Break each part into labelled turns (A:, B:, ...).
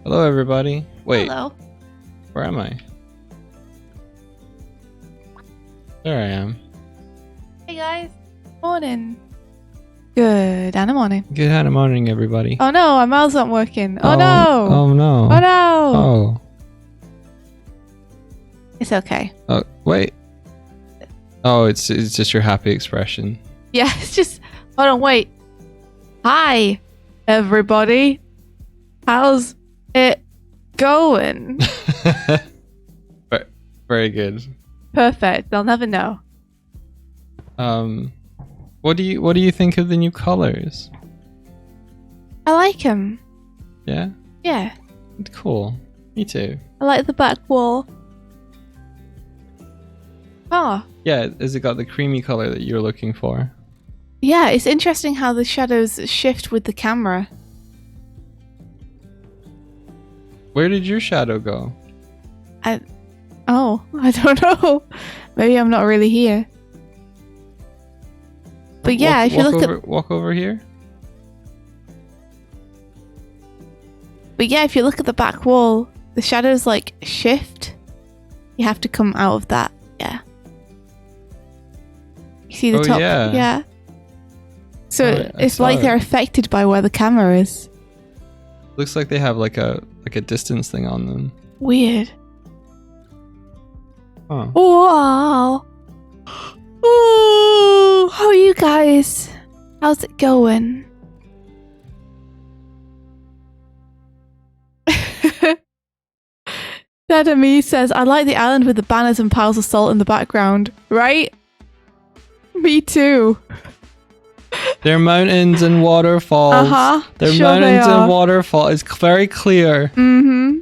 A: Hello, everybody. Wait,
B: Hello.
A: where am I? There I am.
B: Hey guys. Morning. Good and a morning.
A: Good morning, everybody.
B: Oh no, our mouths aren't working. Oh no.
A: Oh no.
B: Oh no.
A: Oh.
B: It's okay.
A: Oh, wait. Oh, it's just your happy expression.
B: Yeah, it's just. Hold on, wait. Hi, everybody. How's it going?
A: Very good.
B: Perfect. They'll never know.
A: What do you think of the new colors?
B: I like them.
A: Yeah?
B: Yeah.
A: Cool. Me too.
B: I like the back wall. Oh.
A: Yeah, has it got the creamy color that you're looking for?
B: Yeah, it's interesting how the shadows shift with the camera.
A: Where did your shadow go?
B: I don't know. Maybe I'm not really here. But yeah, if you look at...
A: Walk over here.
B: But yeah, if you look at the back wall, the shadows like shift. You have to come out of that. Yeah. You see the top?
A: Yeah.
B: Yeah. So
A: I
B: it's like they're affected by where the camera is.
A: Looks like they have like a distance thing on them.
B: Weird.
A: Huh.
B: Wow. Ooh, how are you guys? How's it going? Dad Me says, I like the island with the banners and piles of salt in the background. Right? Me too.
A: They're mountains and waterfalls.
B: Uh-huh.
A: They're
B: sure
A: mountains
B: they
A: and waterfalls. It's very clear.
B: Mm-hmm.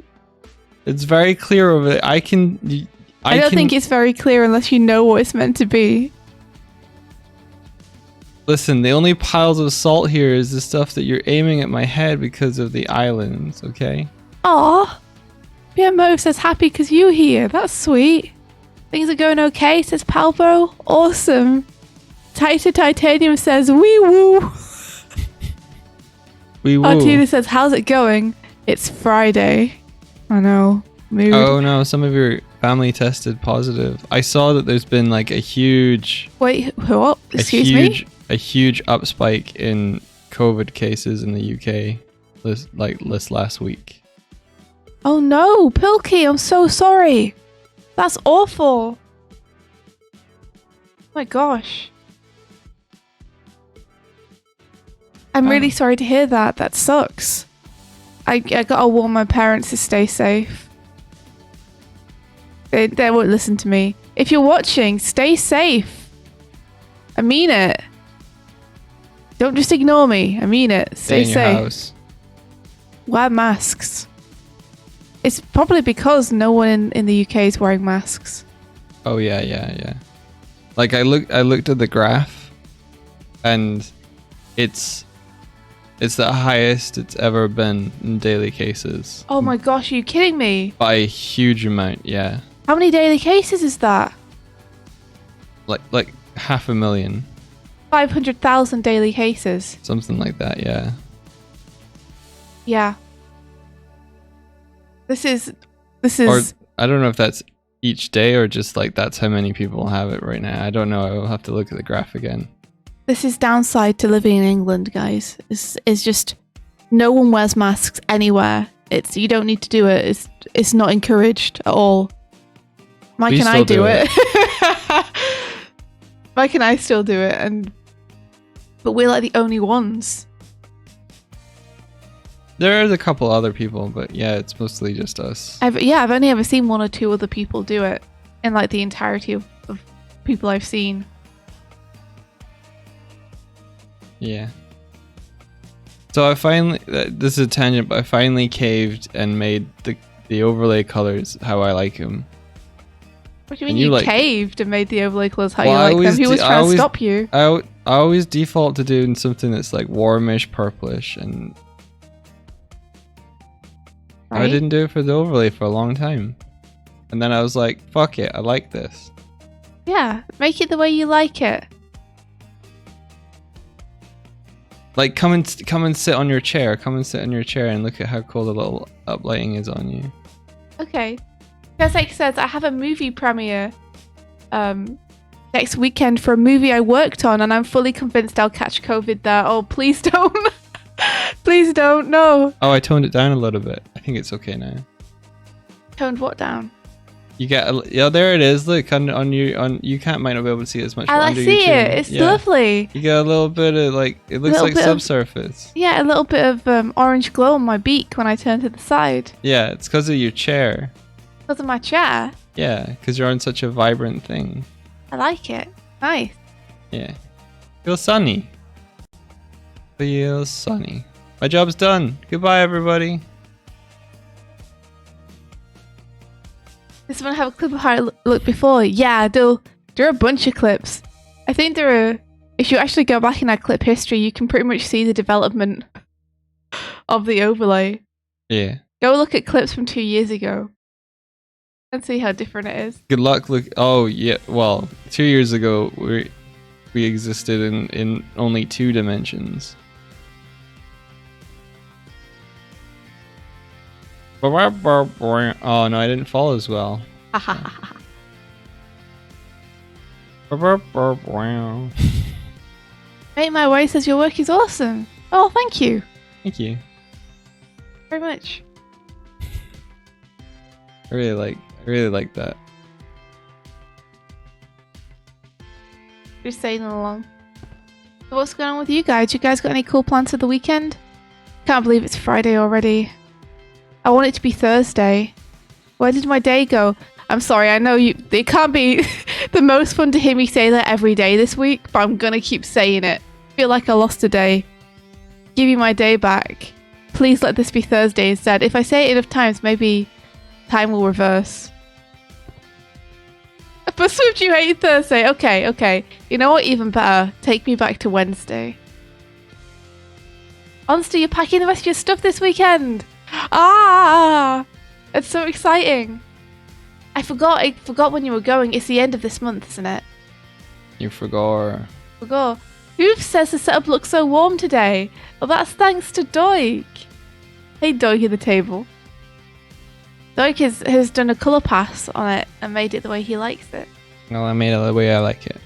A: It's very clear over there. I
B: don't think it's very clear unless you know what it's meant to be.
A: Listen, the only piles of salt here is the stuff that you're aiming at my head because of the islands, okay?
B: Aw. BMO says happy because you're here. That's sweet. Things are going okay, says Palbro. Awesome. Tighter Titanium says wee woo.
A: Wee woo.
B: Artina says, how's it going? It's Friday. I know. Mood.
A: Oh no, some of your family tested positive. I saw that there's been like a huge...
B: Wait, what? Excuse me?
A: A huge upspike in COVID cases in the UK this last week.
B: Oh no, Pilkey, I'm so sorry. That's awful. My gosh. I'm really sorry to hear that. That sucks. I gotta warn my parents to stay safe. They won't listen to me. If you're watching, stay safe. I mean it. Don't just ignore me. I mean it. Stay
A: in your
B: safe.
A: house.
B: Wear masks. It's probably because no one in the UK is wearing masks.
A: Oh yeah. Like I looked at the graph, and it's the highest it's ever been in daily cases.
B: Oh my gosh, are you kidding me?
A: By a huge amount, yeah.
B: How many daily cases is that?
A: Like 500,000.
B: 500,000 daily cases.
A: Something like that, yeah.
B: Yeah. This is
A: Or I don't know if that's each day or just like that's how many people have it right now. I don't know. I will have to look at the graph again.
B: This is downside to living in England, guys. It's just no one wears masks anywhere. You don't need to do it. It's not encouraged at all. Mike and I do it. Mike and I still do it, but we're like the only ones.
A: There's a couple other people, but yeah, it's mostly just us.
B: I've only ever seen one or two other people do it in like the entirety of people I've seen.
A: Yeah. So I finally, this is a tangent, but I finally caved and made the overlay colors how I like them.
B: What do you mean you caved and made the overlay colors how you like them? Who was trying to stop you?
A: I always default to doing something that's like warmish, purplish, and I didn't do it for the overlay for a long time. And then I was like, fuck it, I like this.
B: Yeah, make it the way you like it.
A: Like, come and sit on your chair. Come and sit on your chair and look at how cool the little uplighting is on you.
B: Okay. Kesek says, I have a movie premiere next weekend for a movie I worked on, and I'm fully convinced I'll catch COVID there. Oh, please don't. Please don't. No.
A: Oh, I toned it down a little bit. I think it's okay now.
B: Toned what down?
A: You get yeah, there it is. Look on you can't might not be able to see it as much.
B: I see it. It's lovely.
A: You get a little bit of like it looks like subsurface.
B: Yeah, a little bit of orange glow on my beak when I turn to the side.
A: Yeah, it's because of your chair.
B: Because of my chair.
A: Yeah, because you're on such a vibrant thing.
B: I like it. Nice.
A: Yeah, feel sunny. Feel sunny. My job's done. Goodbye, everybody.
B: Does someone have a clip of how it looked before? Yeah, there are a bunch of clips. I think there are... If you actually go back in our clip history, you can pretty much see the development of the overlay.
A: Yeah.
B: Go look at clips from 2 years ago and see how different it is.
A: Good luck. Look. Oh, yeah. Well, 2 years ago, we existed in only 2 dimensions. Oh no, I didn't fall as well.
B: Mate, my wife says your work is awesome. Oh, thank you.
A: Thank you.
B: Very much.
A: I really like that.
B: Just sailing along. So what's going on with you guys? You guys got any cool plans for the weekend? Can't believe it's Friday already. I want it to be Thursday. Where did my day go? I'm sorry, I know it can't be the most fun to hear me say that every day this week, but I'm gonna keep saying it. I feel like I lost a day. Give you my day back. Please let this be Thursday instead. If I say it enough times, maybe time will reverse. But Swift, you hate Thursday. Okay. You know what? Even better. Take me back to Wednesday. Honestly, you're packing the rest of your stuff this weekend. Ah! It's so exciting. I forgot when you were going. It's the end of this month, isn't it?
A: You forgot.
B: Who says the setup looks so warm today? Well, that's thanks to Doig. Hey, Doig at the table. Doig has done a colour pass on it and made it the way he likes it.
A: Well, I made it the way I like it.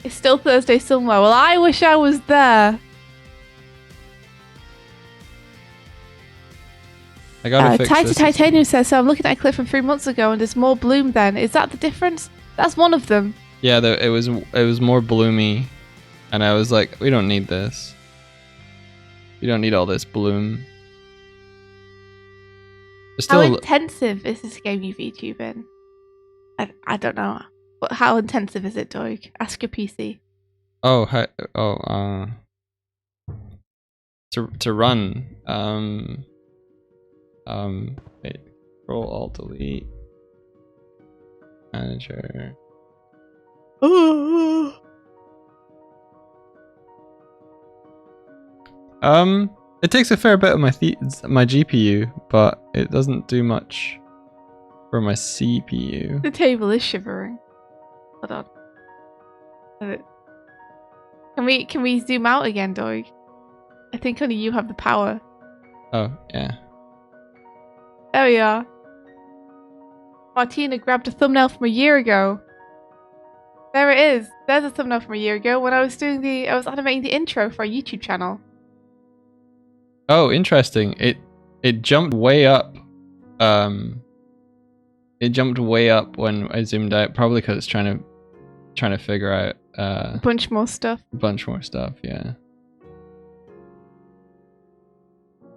B: It's still Thursday somewhere. Well, I wish I was there.
A: I gotta fix this.
B: Titanium says, so I'm looking at a clip from 3 months ago and there's more bloom then. Is that the difference? That's one of them.
A: Yeah, it was more bloomy. And I was like, we don't need this. We don't need all this bloom.
B: How intensive is this game you've VTube in? I don't know. But how intensive is it, Doig? Ask your PC.
A: To run. Wait, Control Alt Delete. Manager. It takes a fair bit of my GPU, but it doesn't do much for my CPU.
B: The table is shivering. Hold on. Can we zoom out again, Doig? I think only you have the power.
A: Oh, yeah.
B: There we are. Martina grabbed a thumbnail from a year ago. There it is. There's a thumbnail from a year ago when I was animating the intro for our YouTube channel.
A: Oh, interesting. It jumped way up. It jumped way up when I zoomed out, probably because it's trying to figure out
B: a bunch more stuff.
A: Yeah.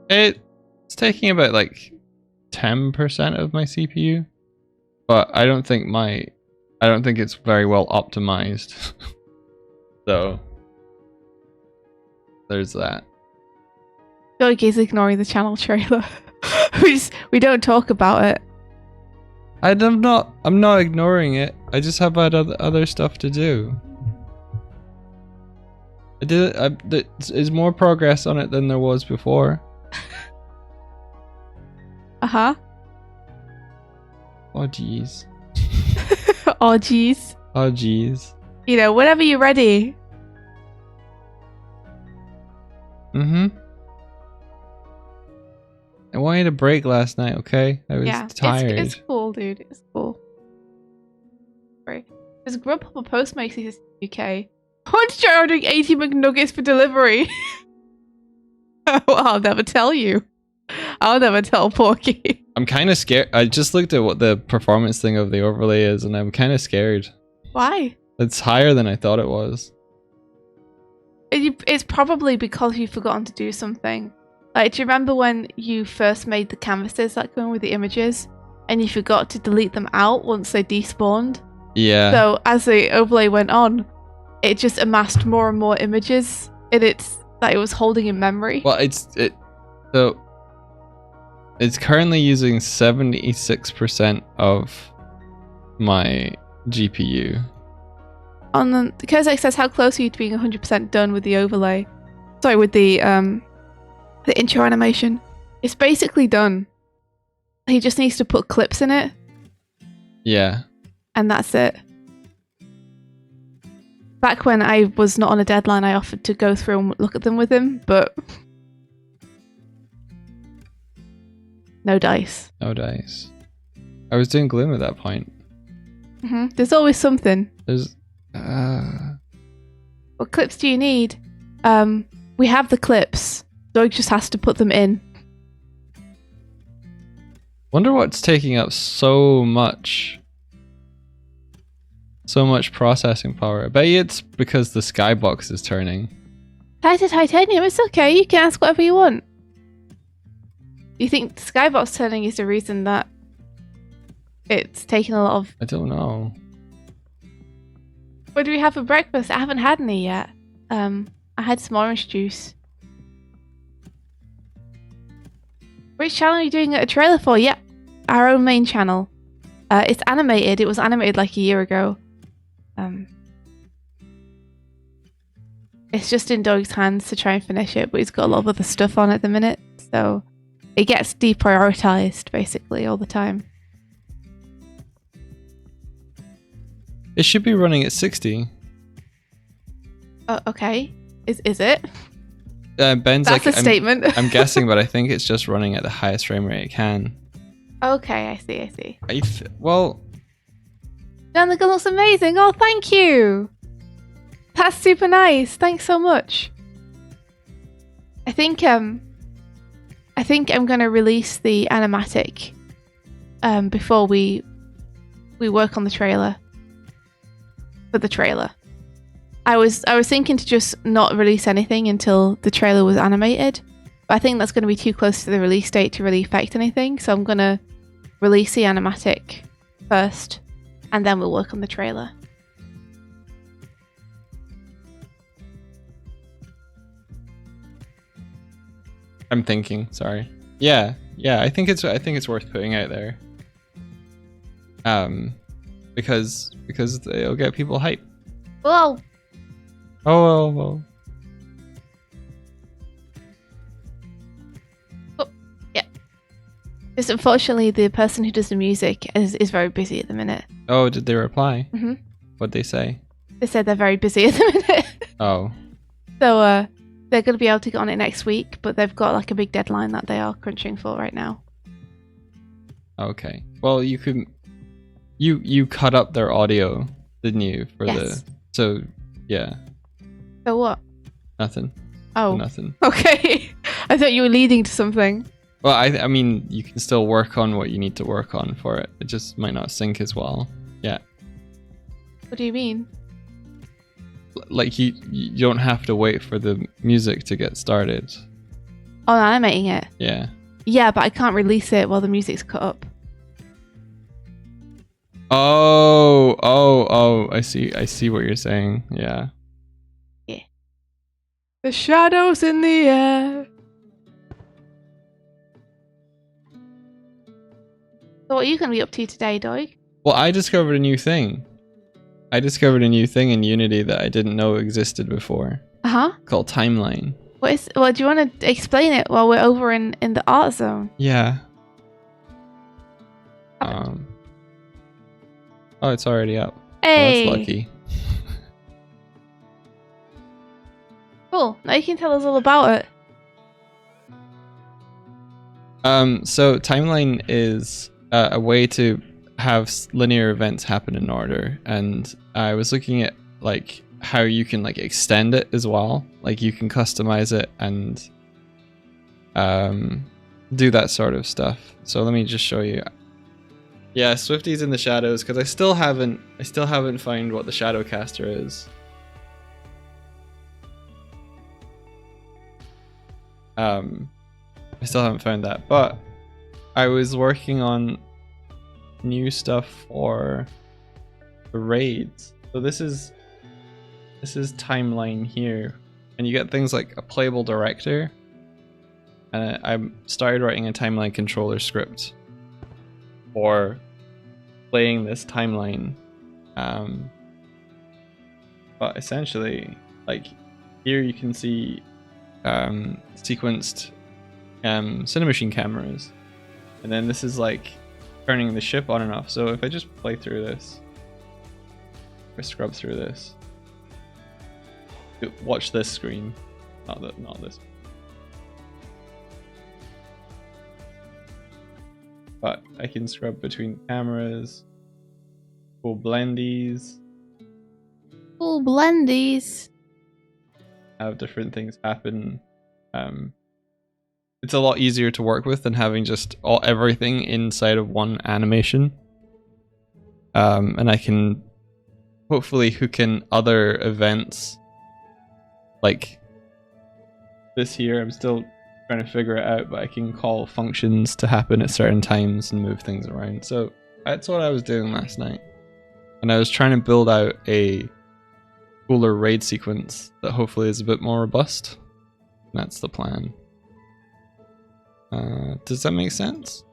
A: It's taking about like 10% of my CPU, but I don't think it's very well optimized. So there's that.
B: Doig is ignoring the channel trailer. we don't talk about it.
A: I'm not ignoring it. I just have other stuff to do. There's more progress on it than there was before.
B: Uh-huh.
A: Oh jeez.
B: Oh jeez.
A: Oh jeez.
B: You know, whenever you're ready.
A: Mm-hmm. I wanted a break last night, okay? I was tired.
B: It's cool, dude. It's cool. Right. There's Grubhub or Postmates in the UK. Why did you ordering 80 McNuggets for delivery? I'll never tell you. I'll never tell Porky.
A: I'm kind of scared. I just looked at what the performance thing of the overlay is, and I'm kind of scared.
B: Why?
A: It's higher than I thought it was.
B: It's probably because you've forgotten to do something. Like, do you remember when you first made the canvases that go in with the images, and you forgot to delete them out once they despawned?
A: Yeah.
B: So as the overlay went on, it just amassed more and more images that it was holding in memory.
A: Well, it's currently using 76% of my GPU.
B: Because it says how close are you to being 100% done with the overlay? Sorry, with the intro animation. It's basically done. He just needs to put clips in it.
A: Yeah.
B: And that's it. Back when I was not on a deadline, I offered to go through and look at them with him, but no dice.
A: No dice. I was doing Gloom at that point.
B: There's always something.
A: There's
B: What clips do you need? We have the clips. Doig just has to put them in.
A: Wonder what's taking up so much processing power. I bet you it's because the skybox is turning.
B: Titanium, it's okay. You can ask whatever you want. You think the skybox turning is the reason that it's taking a lot of...
A: I don't know.
B: What do we have for breakfast? I haven't had any yet. I had some orange juice. Which channel are you doing a trailer for? Yep, our own main channel. It's animated. It was animated like a year ago. It's just in Doig's hands to try and finish it, but he's got a lot of other stuff on at the minute, so it gets deprioritized basically all the time.
A: It should be running at 60.
B: Okay. Is it?
A: Ben's
B: That's
A: like,
B: a statement.
A: I'm guessing, but I think it's just running at the highest frame rate it can.
B: Okay, I see.
A: Well...
B: Dan, the gun looks amazing. Oh, thank you. That's super nice. Thanks so much. I think I'm gonna release the animatic before we work on the trailer. For the trailer. I was thinking to just not release anything until the trailer was animated, but I think that's going to be too close to the release date to really affect anything, so I'm going to release the animatic first, and then we'll work on the trailer.
A: I'm thinking, sorry. Yeah, I think it's worth putting out there. Because it'll get people hyped.
B: Well,
A: well.
B: Oh, yeah. Just unfortunately, the person who does the music is very busy at the minute.
A: Oh, did they reply?
B: Mm-hmm.
A: What'd they say?
B: They said they're very busy at the minute.
A: Oh.
B: So, they're going to be able to get on it next week, but they've got like a big deadline that they are crunching for right now.
A: Okay. Well, you could... You cut up their audio, didn't you? So, yeah.
B: So what?
A: Nothing.
B: Oh.
A: Nothing.
B: Okay. I thought you were leading to something.
A: Well, I mean, you can still work on what you need to work on for it. It just might not sync as well. Yeah.
B: What do you mean?
A: Like, you don't have to wait for the music to get started.
B: Oh, animating it?
A: Yeah.
B: Yeah, but I can't release it while the music's cut up.
A: Oh, I see what you're saying. Yeah.
B: Yeah. The shadows in the air. So what are you going to be up to today, Doig?
A: Well, I discovered a new thing. In Unity that I didn't know existed before.
B: Uh-huh.
A: Called Timeline.
B: Well, do you want to explain it while we're over in the art zone?
A: Yeah. Oh, it's already up.
B: Hey!
A: Well, that's lucky.
B: Cool. Now you can tell us all about it.
A: So timeline is a way to have linear events happen in order, and I was looking at like how you can like extend it as well. Like you can customize it and do that sort of stuff. So let me just show you. Yeah, Swifty's in the shadows because I still haven't found what the Shadowcaster is. I still haven't found that, but I was working on new stuff for the raids. So this is timeline here, and you get things like a playable director. And I started writing a timeline controller script for playing this timeline. But essentially, like here you can see sequenced Cinemachine cameras, and then this is like turning the ship on and off. So if I just play through this, if I scrub through this, watch this screen, not this. But I can scrub between cameras, full blendies.
B: Full blendies.
A: Have different things happen. It's a lot easier to work with than having just everything inside of one animation. And I can hopefully hook in other events like this here. I'm still trying to figure it out, but I can call functions to happen at certain times and move things around. So that's what I was doing last night. And I was trying to build out a cooler raid sequence that hopefully is a bit more robust. And that's the plan. Does that make sense?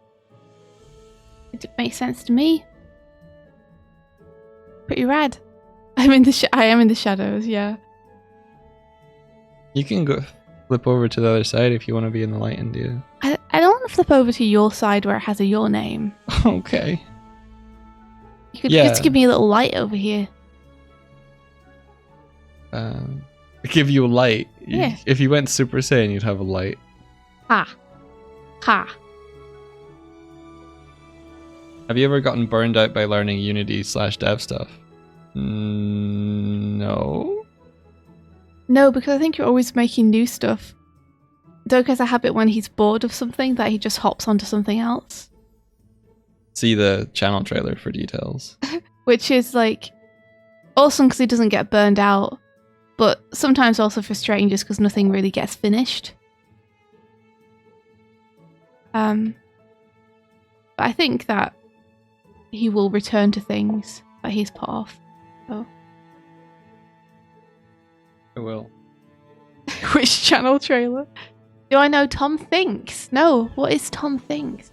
B: It makes sense to me. Pretty rad. I am in the shadows, yeah.
A: You can go flip over to the other side if you want to be in the light, India.
B: I don't want to flip over to your side where it has your name.
A: Okay.
B: You could just give me a little light over here.
A: Give you a light?
B: Yeah.
A: If you went Super Saiyan, you'd have a light.
B: Ha. Ha.
A: Have you ever gotten burned out by learning Unity/dev stuff? No.
B: No, because I think you're always making new stuff. Doig has a habit when he's bored of something that he just hops onto something else.
A: See the channel trailer for details.
B: Which is like awesome because he doesn't get burned out, but sometimes also frustrating just because nothing really gets finished. But I think that he will return to things that he's put off. So.
A: I will.
B: Which channel trailer? Do I know Tom Thinks? No, what is Tom Thinks?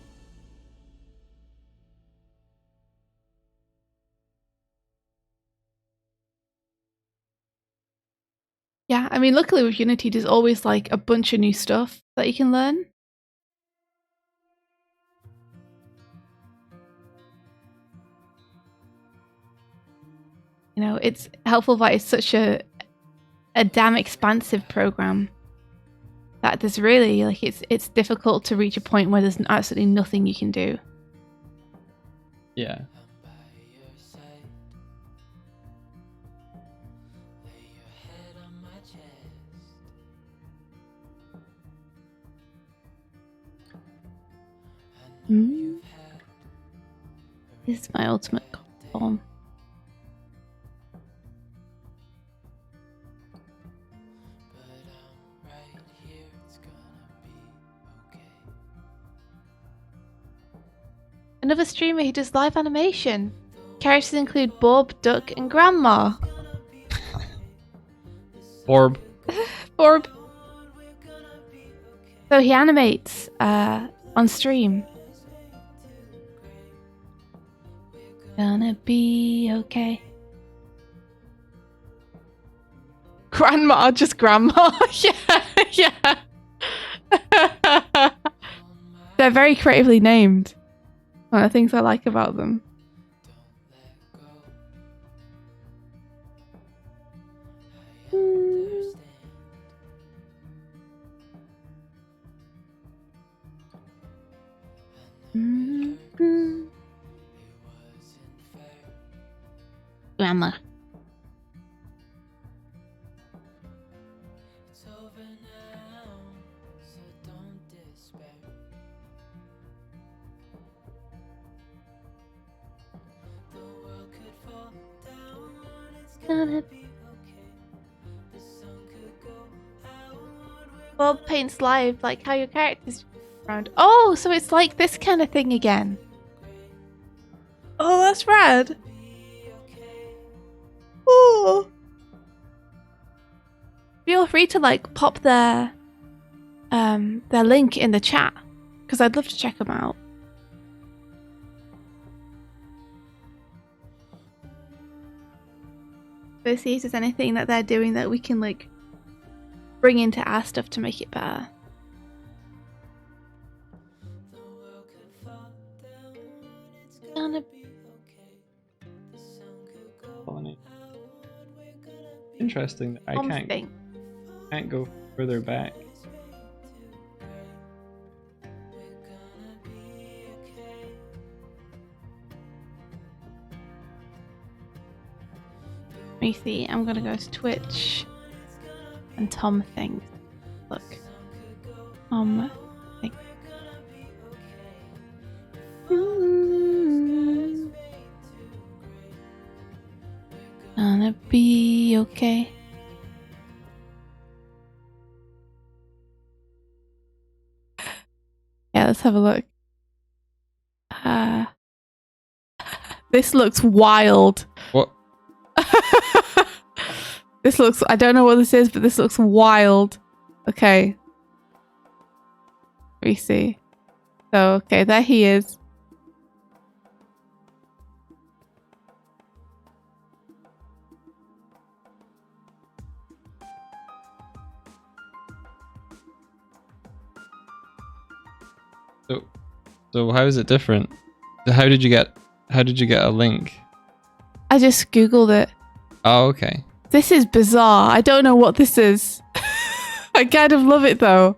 B: Yeah, I mean, luckily with Unity, there's always like a bunch of new stuff that you can learn. You know, it's helpful that it's such a damn expansive program that there's really like it's difficult to reach a point where there's absolutely nothing you can do.
A: Yeah.
B: This is my ultimate form. Another streamer who does live animation. Characters include Bob, Duck, and Grandma.
A: Orb.
B: Orb. So he animates on stream. Gonna be okay. Grandma, just Grandma. yeah. They're very creatively named. One of the things I like about them. Grandma. Bob paints live, like how your characters around. Oh, so it's like this kind of thing again. Oh, that's rad. Oh. Feel free to like pop their link in the chat because I'd love to check them out. Let's see if there's anything that they're doing that we can like bring into our stuff to make it better.
A: Interesting. I can't go further back.
B: Let me see. I'm gonna go to Twitch and Tom thinks. Look, thinks. Gonna be okay. Yeah, let's have a look. This looks wild.
A: What?
B: This looks, I don't know what this is, but this looks wild. Okay. Let me see. So, okay, there he is.
A: So how is it different? How did you get a link?
B: I just Googled it.
A: Oh, okay.
B: This is bizarre. I don't know what this is. I kind of love it though.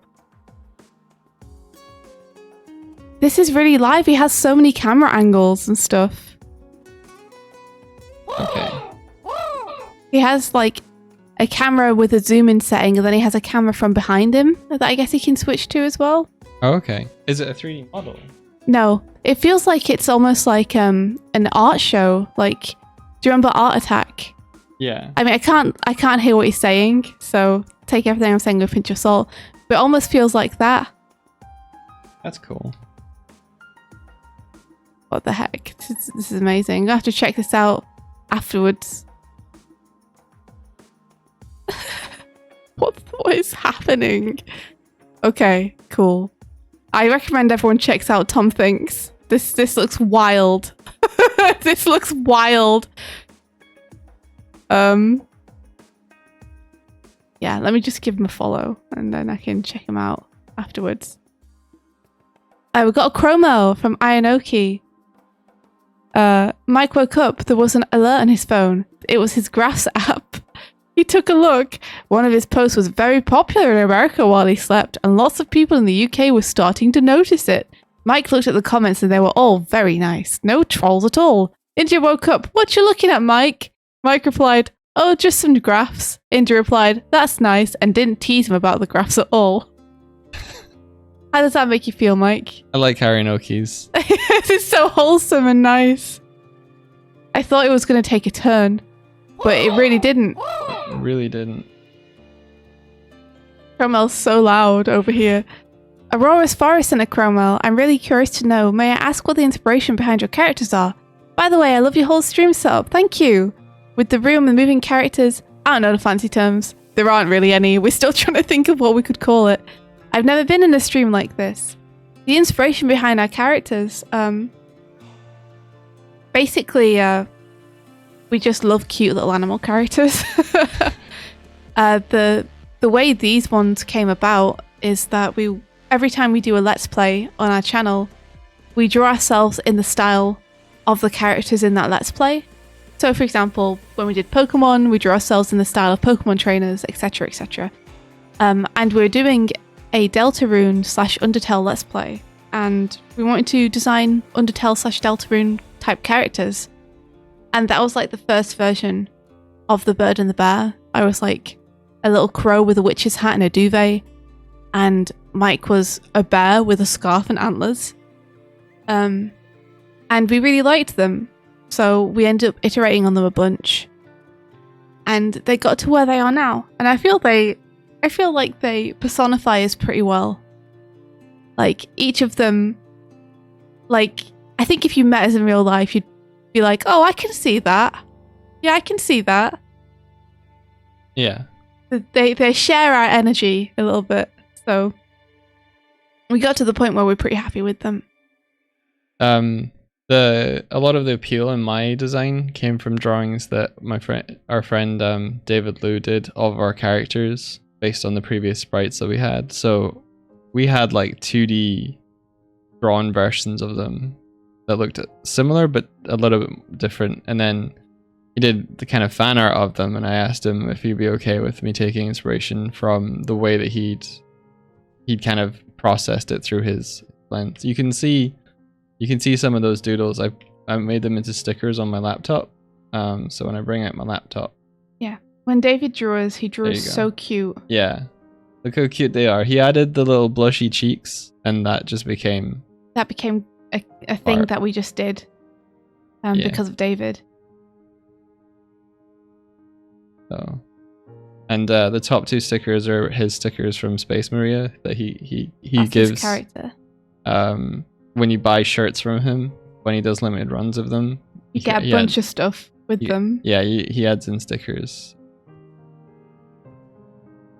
B: This is really live. He has so many camera angles and stuff.
A: Okay.
B: He has like a camera with a zoom in setting, and then he has a camera from behind him that I guess he can switch to as well.
A: Oh, okay. Is it a 3D model?
B: No, it feels like it's almost like an art show. Like, do you remember Art Attack?
A: Yeah.
B: I mean, I can't hear what he's saying, so take everything I'm saying with a pinch of salt. But it almost feels like that.
A: That's cool.
B: What the heck? This is amazing. I have to check this out afterwards. What is happening? Okay, cool. I recommend everyone checks out Tom Thinks. This looks wild. This looks wild. Yeah, let me just give him a follow and then I can check him out afterwards. We got a chromo from Ionoki. Mike woke up. There was an alert on his phone. It was his Graphs app. He took a look. One of his posts was very popular in America while he slept, and lots of people in the UK were starting to notice it. Mike looked at the comments and they were all very nice. No trolls at all. India woke up. What you looking at, Mike? Mike replied, oh, just some graphs. India replied, that's nice, and didn't tease him about the graphs at all. How does that make you feel, Mike?
A: I like Harinoki's.
B: It's so wholesome and nice. I thought it was going to take a turn, but it really didn't.
A: It really didn't.
B: Chromel's so loud over here. Aurora's Forest and a Cromwell. I'm really curious to know. May I ask what the inspiration behind your characters are? By the way, I love your whole stream setup. Thank you. With the room and moving characters. I don't know the fancy terms. There aren't really any. We're still trying to think of what we could call it. I've never been in a stream like this. The inspiration behind our characters. Basically, we just love cute little animal characters. The way these ones came about is that every time we do a Let's Play on our channel, we draw ourselves in the style of the characters in that Let's Play. So, for example, when we did Pokemon, we drew ourselves in the style of Pokemon trainers, etc, etc. And we're doing a Deltarune / Undertale Let's Play. and we wanted to design Undertale/Deltarune type characters. And that was like the first version of the bird and the bear. I was like a little crow with a witch's hat and a duvet, and Mike was a bear with a scarf and antlers. And we really liked them, so we ended up iterating on them a bunch, and they got to where they are now. And I feel like they personify us pretty well. Like each of them, like I think if you met us in real life, you'd be like, "Oh, I can see that. Yeah, I can see that."
A: Yeah.
B: They share our energy a little bit, so we got to the point where we're pretty happy with them.
A: A lot of the appeal in my design came from drawings that our friend David Liu did of our characters based on the previous sprites that we had. So we had like 2D drawn versions of them that looked similar but a little bit different, and then he did the kind of fan art of them, and I asked him if he'd be okay with me taking inspiration from the way that he'd kind of processed it through his lens. You can see some of those doodles. I made them into stickers on my laptop. So when I bring out my laptop.
B: Yeah. When David drew us, he drew us so cute.
A: Yeah. Look how cute they are. He added the little blushy cheeks, and that just became...
B: That became a thing that we just did because of David.
A: So, and the top two stickers are his stickers from Space Maria that he gives
B: his character.
A: When you buy shirts from him, when he does limited runs of them,
B: you get a bunch of stuff with them.
A: Yeah, he adds in stickers.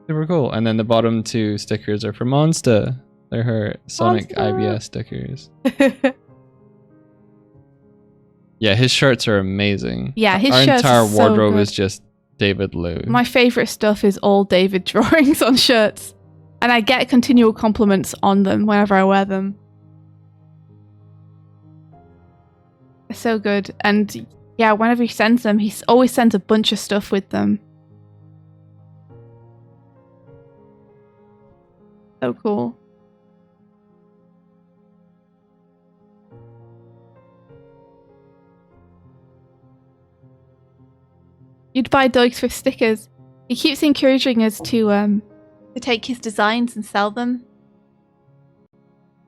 A: Super cool. And then the bottom two stickers are for Monsta. They're her Sonic IBS stickers. Yeah, his shirts are amazing.
B: Yeah, his
A: Our
B: shirts
A: entire
B: are so
A: wardrobe
B: good.
A: is just David Liu.
B: My favourite stuff is all David drawings on shirts. And I get continual compliments on them whenever I wear them. They're so good. And yeah, whenever he sends them, he always sends a bunch of stuff with them. So cool. You'd buy Doig with stickers. He keeps encouraging us to take his designs and sell them.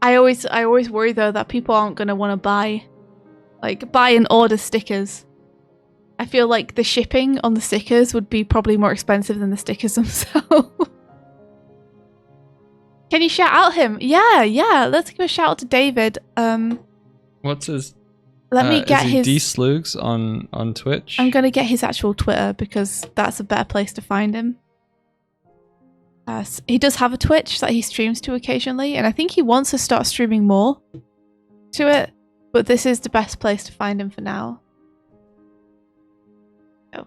B: I always worry though that people aren't going to want to buy and order stickers. I feel like the shipping on the stickers would be probably more expensive than the stickers themselves. Can you shout out him? Yeah. Let's give a shout out to David.
A: What's his?
B: Let me get his.
A: D-Slugs on Twitch.
B: I'm gonna get his actual Twitter because that's a better place to find him. He does have a Twitch that he streams to occasionally, and I think he wants to start streaming more to it. But this is the best place to find him for now. Oh.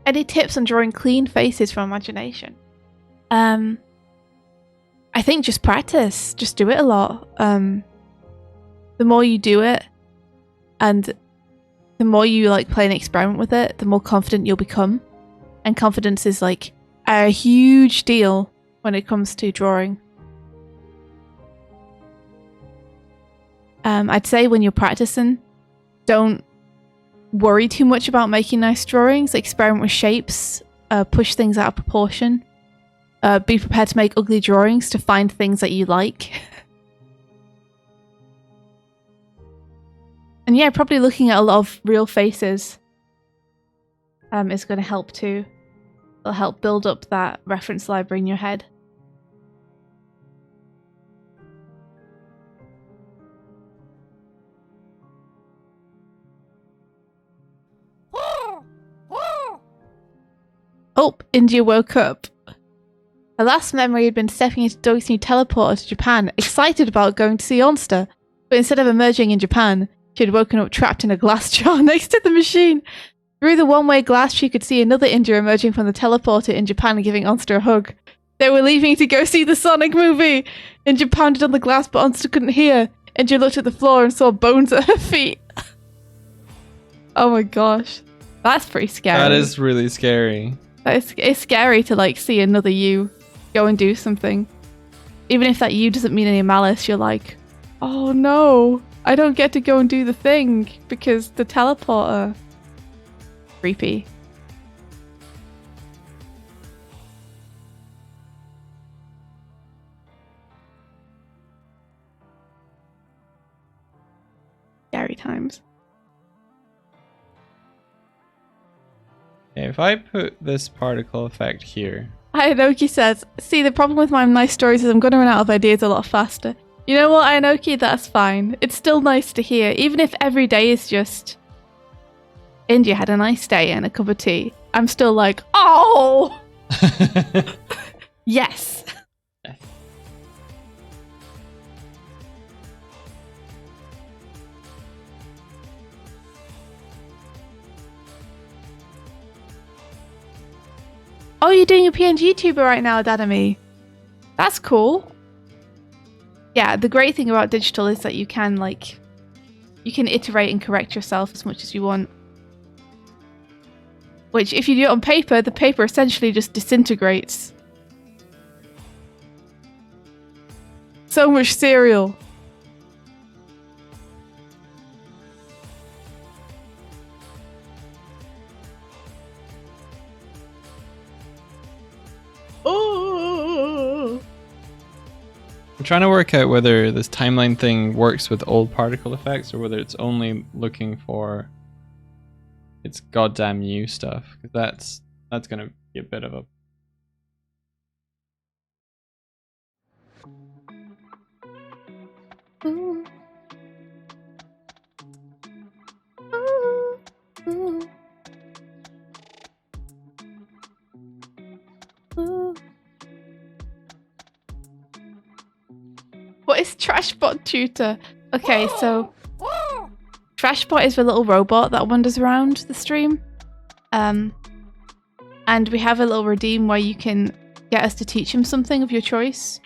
B: Any tips on drawing clean faces from imagination? I think just practice. Just do it a lot. The more you do it, and the more you like play and experiment with it, the more confident you'll become. And confidence is like a huge deal when it comes to drawing. I'd say when you're practicing, don't worry too much about making nice drawings. Experiment with shapes, push things out of proportion. Be prepared to make ugly drawings to find things that you like. And yeah, probably looking at a lot of real faces is going to help too. It'll help build up that reference library in your head. Oh, India woke up. Her last memory had been stepping into Doig's new teleporter to Japan, excited about going to see Onster. But instead of emerging in Japan, she had woken up trapped in a glass jar next to the machine. Through the one-way glass, she could see another India emerging from the teleporter in Japan and giving Onster a hug. They were leaving to go see the Sonic movie! India pounded on the glass, but Onster couldn't hear. India looked at the floor and saw bones at her feet. Oh my gosh. That's pretty scary.
A: That is really scary.
B: It's scary to like see another you go and do something. Even if that you doesn't mean any malice, you're like, oh no, I don't get to go and do the thing because the teleporter. Creepy. Scary times.
A: Okay, if I put this particle effect here.
B: Ayanoki says, see, the problem with my nice stories is I'm going to run out of ideas a lot faster. You know what, Ayanoki? That's fine. It's still nice to hear, even if every day is just India had a nice day and a cup of tea. I'm still like, oh! Yes. Oh, you're doing a PNG tuber right now, Dadami. That's cool. Yeah, the great thing about digital is that you can iterate and correct yourself as much as you want. Which, if you do it on paper, the paper essentially just disintegrates. So much cereal. Oh.
A: I'm trying to work out whether this timeline thing works with old particle effects or whether it's only looking for its goddamn new stuff. Because that's gonna be a bit of a
B: Ooh. Ooh. Ooh. Ooh. What is Trashbot Tutor? Okay, so Trashbot is the little robot that wanders around the stream. And we have a little redeem where you can get us to teach him something of your choice.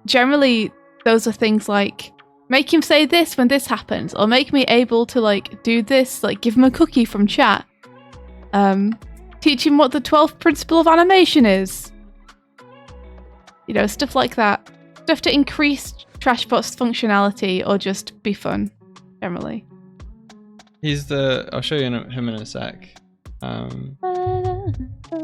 B: Generally, those are things like make him say this when this happens, or make me able to like do this, like give him a cookie from chat. Teach him what the 12th principle of animation is. You know, stuff like that. Stuff to increase Trashbot's functionality or just be fun, generally.
A: I'll show you him in a sec. Timeline.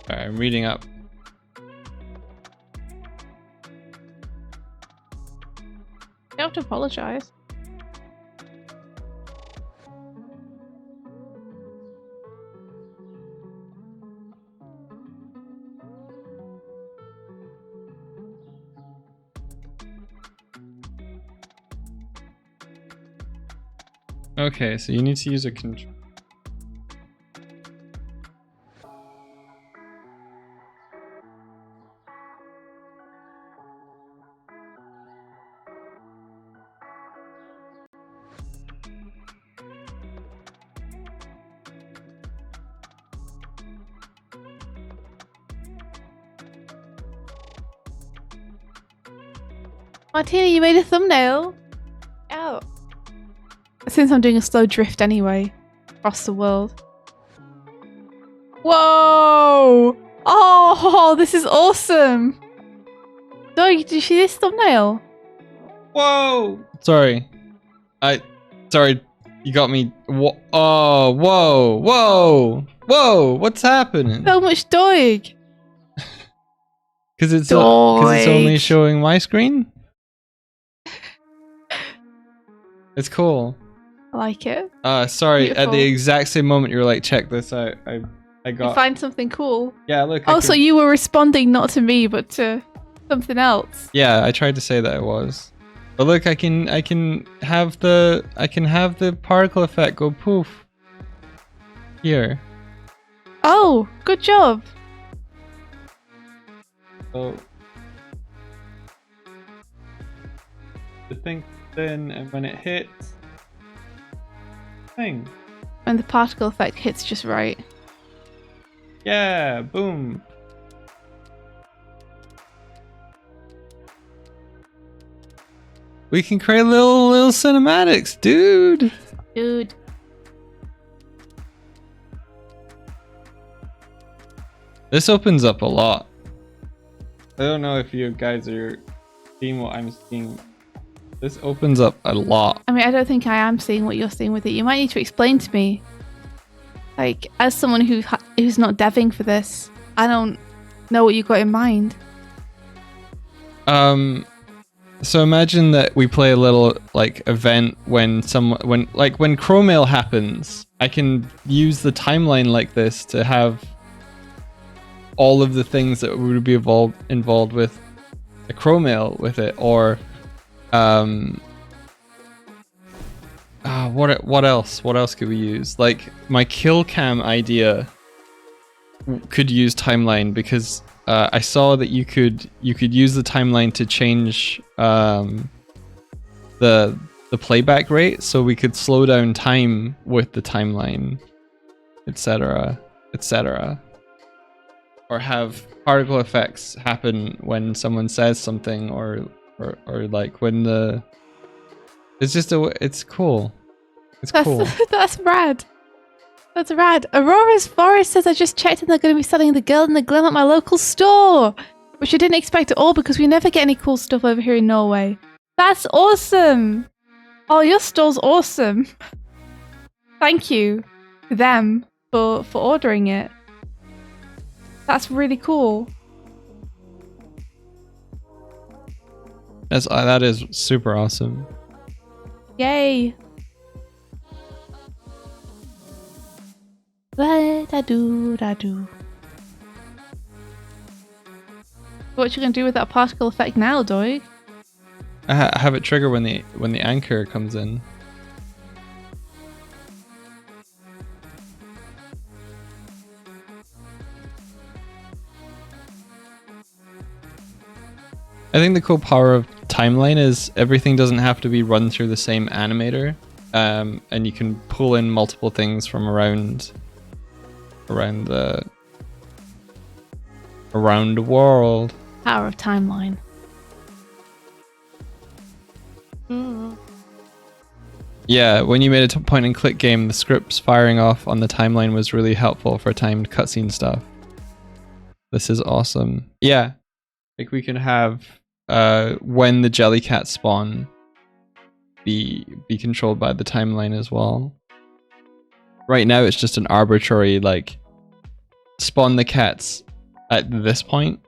A: Alright, I'm reading up.
B: You have to apologize.
A: Okay, so you need to use a control.
B: Martina, you made a thumbnail. Oh. Since I'm doing a slow drift anyway, across the world. Whoa! Oh, this is awesome! Doig, did you see this thumbnail?
A: Whoa! Sorry. Sorry, you got me. Oh, whoa, whoa, whoa! What's happening?
B: So much Doig!
A: Because it's only showing my screen? It's cool.
B: I like it.
A: Sorry,
B: Beautiful.
A: at the exact same moment you were like, check this out. I got...
B: You find something cool?
A: Yeah, look.
B: Oh, so you were responding not to me, but to something else.
A: Yeah, I tried to say that it was. But look, I can have the particle effect go poof. Here.
B: Oh, good job.
A: So the thing in, and when it hits, thing.
B: And the particle effect hits just right.
A: Yeah, boom. We can create little cinematics, dude.
B: Dude.
A: This opens up a lot. I don't know if you guys are seeing what I'm seeing. This opens up a lot.
B: I mean, I don't think I am seeing what you're seeing with it. You might need to explain to me. Like, as someone who's not deving for this, I don't know what you got in mind.
A: So imagine that we play a little like event when Chromail happens. I can use the timeline like this to have all of the things that would be involved with a Chromail with it, or what else? What else could we use? Like my kill cam idea could use timeline because I saw that you could use the timeline to change the playback rate, so we could slow down time with the timeline, etc., etc. Or have particle effects happen when someone says something, or like when the it's cool. It's cool.
B: That's rad. That's rad. Aurora's Forest says, I just checked and they're going to be selling the Girl in the Glim at my local store. Which I didn't expect at all because we never get any cool stuff over here in Norway. That's awesome. Oh, your store's awesome. Thank you to them for ordering it. That's really cool.
A: That is super awesome.
B: Yay. Da-do. What you gonna do with that particle effect now, Doig?
A: I have it trigger when the anchor comes in. I think the cool power of timeline is everything doesn't have to be run through the same animator, and you can pull in multiple things from around the world.
B: Power of timeline.
A: Yeah, when you made a point and click game, the scripts firing off on the timeline was really helpful for timed cutscene stuff. This is awesome. Yeah, like we can have when the Jellycats spawn be controlled by the timeline as well. Right now it's just an arbitrary like spawn the cats at this point,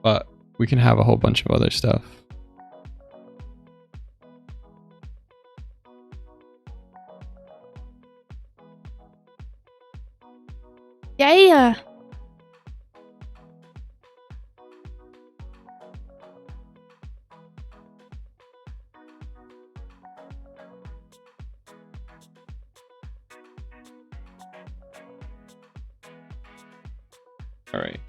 A: but we can have a whole bunch of other stuff.
B: Yeah.
A: All right.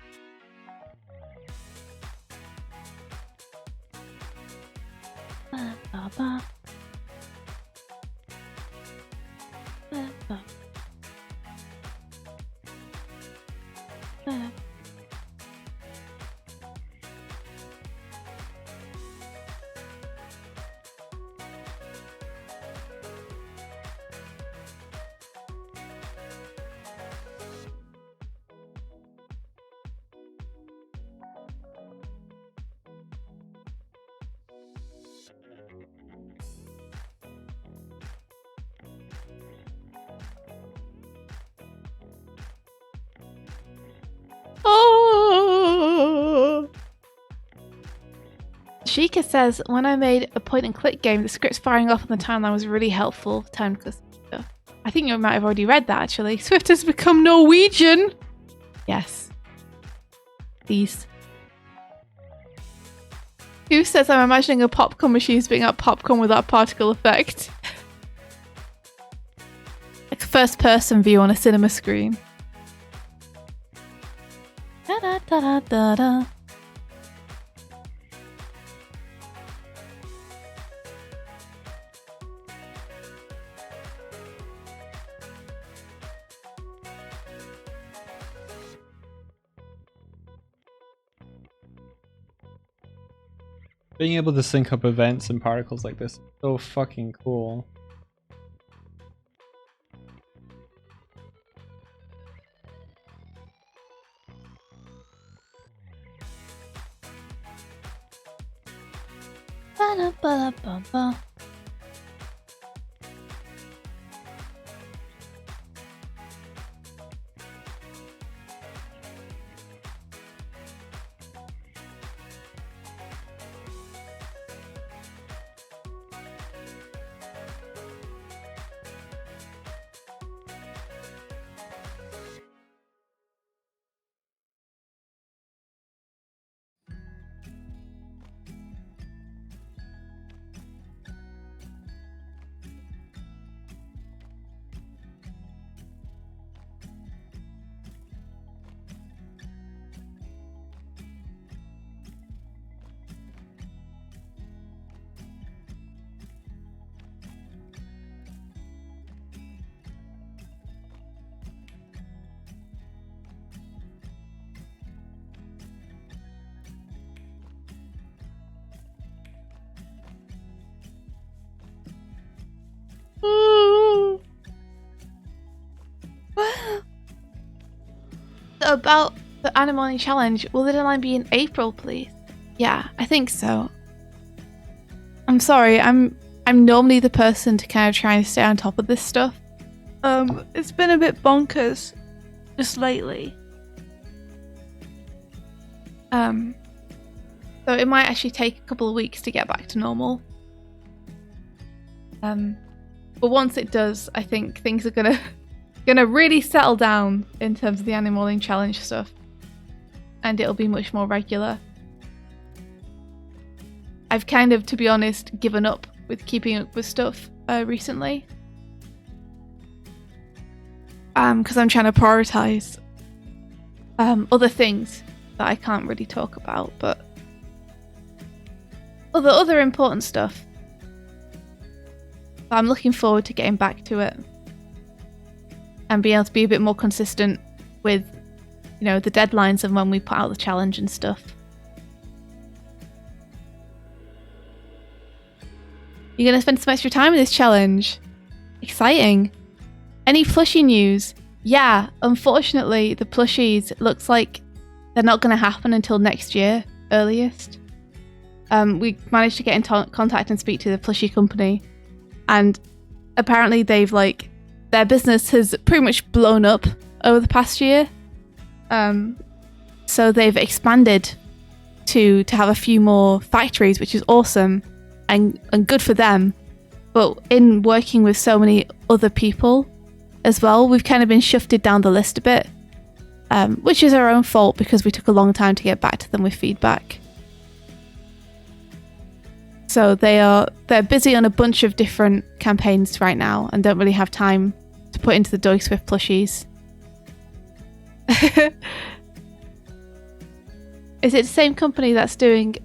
B: Oh. Sheikah says, when I made a point and click game, the scripts firing off on the timeline was really helpful. Time customer. I think you might have already read that actually. Swift has become Norwegian. Yes. Please. Who says I'm imagining a popcorn machine spitting out popcorn with that particle effect? Like a first person view on a cinema screen. Da da da da da da.
A: Being able to sync up events and particles like this is so fucking cool.
B: Ba-da-ba-da-ba-ba. So about the Animal Challenge, will the deadline be in April, please? Yeah, I think so. I'm sorry, I'm normally the person to kind of try and stay on top of this stuff. It's been a bit bonkers just lately. So it might actually take a couple of weeks to get back to normal. But once it does, I think things are gonna really settle down in terms of the Animal Challenge stuff, and it'll be much more regular. I've kind of, to be honest, given up with keeping up with stuff recently, because I'm trying to prioritize other things that I can't really talk about, but other important stuff. But I'm looking forward to getting back to it and being able to be a bit more consistent with, you know, the deadlines and when we put out the challenge and stuff. You're going to spend some extra time with this challenge. Exciting. Any plushie news? Yeah, unfortunately, the plushies looks like they're not going to happen until next year, earliest. We managed to get in contact and speak to the plushie company, and apparently they've their business has pretty much blown up over the past year. So they've expanded to have a few more factories, which is awesome and good for them. But in working with so many other people as well, we've kind of been shifted down the list a bit, which is our own fault because we took a long time to get back to them with feedback. So they're busy on a bunch of different campaigns right now and don't really have time to put into the Doig Swift plushies. Is it the same company that's doing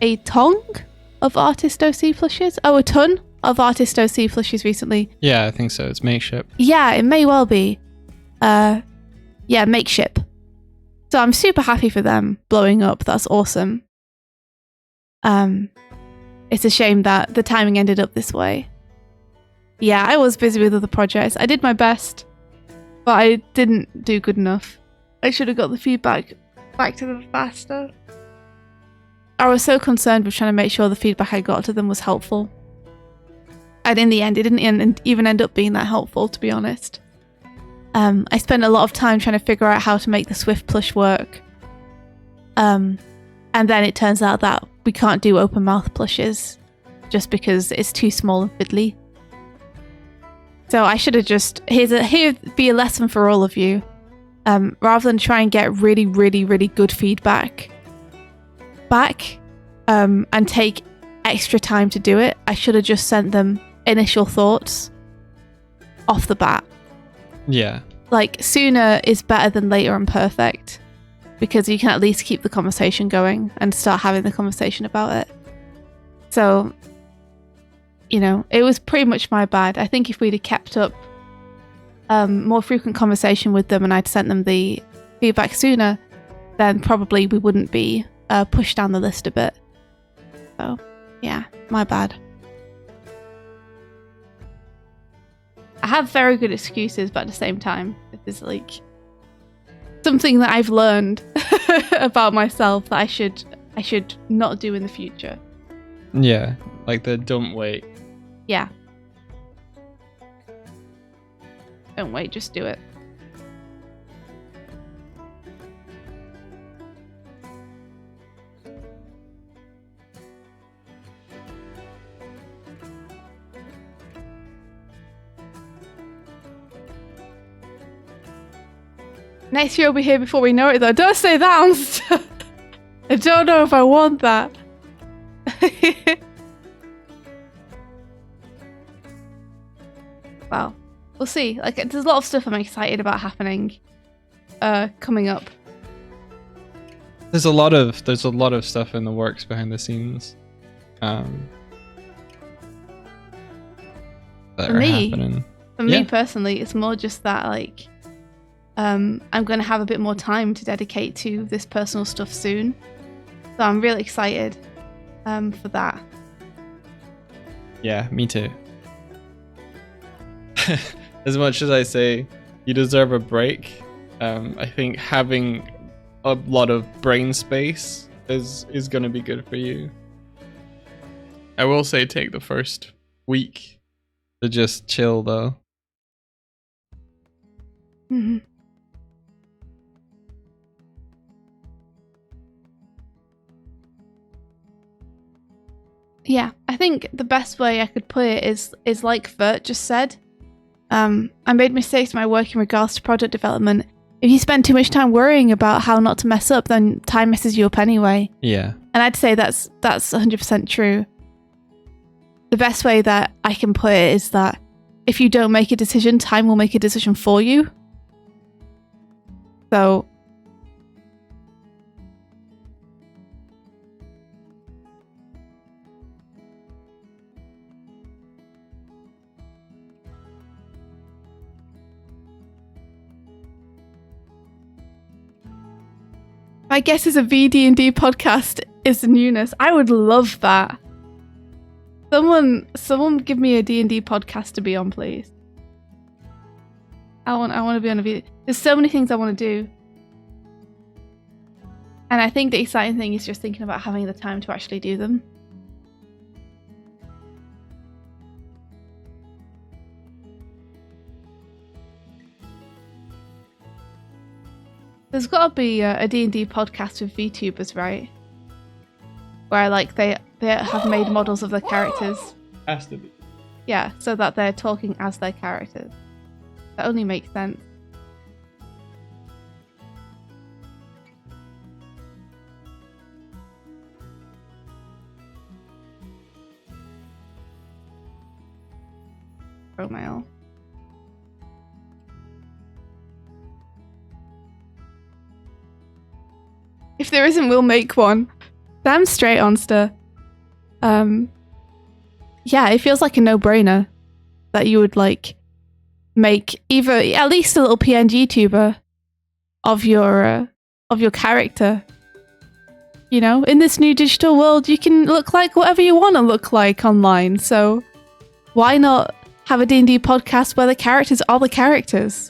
B: a ton of Artist OC plushies? Oh, a ton of Artist OC plushies recently.
A: Yeah, I think so. It's Makeship.
B: Yeah, it may well be. Yeah, Makeship. So I'm super happy for them blowing up. That's awesome. It's a shame that the timing ended up this way. Yeah, I was busy with other projects. I did my best, but I didn't do good enough. I should have got the feedback back to them faster. I was so concerned with trying to make sure the feedback I got to them was helpful. And in the end, it didn't even end up being that helpful, to be honest. I spent a lot of time trying to figure out how to make the Swift plush work. And then it turns out that we can't do open mouth plushes just because it's too small and fiddly. So I should have just... Here'd be a lesson for all of you. Rather than try and get really, really, really good feedback back and take extra time to do it, I should have just sent them initial thoughts off the bat.
A: Yeah.
B: Sooner is better than later and perfect, because you can at least keep the conversation going and start having the conversation about it. So, you know, it was pretty much my bad. I think if we'd have kept up more frequent conversation with them and I'd sent them the feedback sooner, then probably we wouldn't be pushed down the list a bit. So, yeah, my bad. I have very good excuses, but at the same time, this is like something that I've learned about myself that I should not do in the future.
A: Yeah, like the don't wait.
B: Yeah. Don't wait, just do it. Next year will be here before we know it, though. Don't say that on stuff. I don't know if I want that. Well, we'll see. Like, there's a lot of stuff I'm excited about happening, coming up.
A: There's a lot of stuff in the works behind the scenes, that
B: For
A: are
B: me,
A: happening.
B: For me personally, it's more just that, like, I'm going to have a bit more time to dedicate to this personal stuff soon. So I'm really excited for that.
A: Yeah, me too. As much as I say you deserve a break, I think having a lot of brain space is going to be good for you. I will say take the first week to just chill, though.
B: Mm-hmm. Yeah, I think the best way I could put it is like Vert just said. I made mistakes in my work in regards to product development. If you spend too much time worrying about how not to mess up, then time messes you up anyway.
A: Yeah.
B: And I'd say that's 100% true. The best way that I can put it is that if you don't make a decision, time will make a decision for you. So I guess as a VD&D podcast is the newness. I would love that. Someone give me a D&D podcast to be on, please. I want to be on a VD. There's so many things I want to do. And I think the exciting thing is just thinking about having the time to actually do them. There's got to be a D&D podcast with VTubers, right? Where like they have made models of their characters.
A: Has to be.
B: Yeah, so that they're talking as their characters. That only makes sense. Mail. If there isn't, we'll make one. Damn straight, Onster. Yeah, it feels like a no-brainer that you would like make either at least a little PNG tuber of your character. You know, in this new digital world, you can look like whatever you want to look like online. So why not have a D&D podcast where the characters are the characters?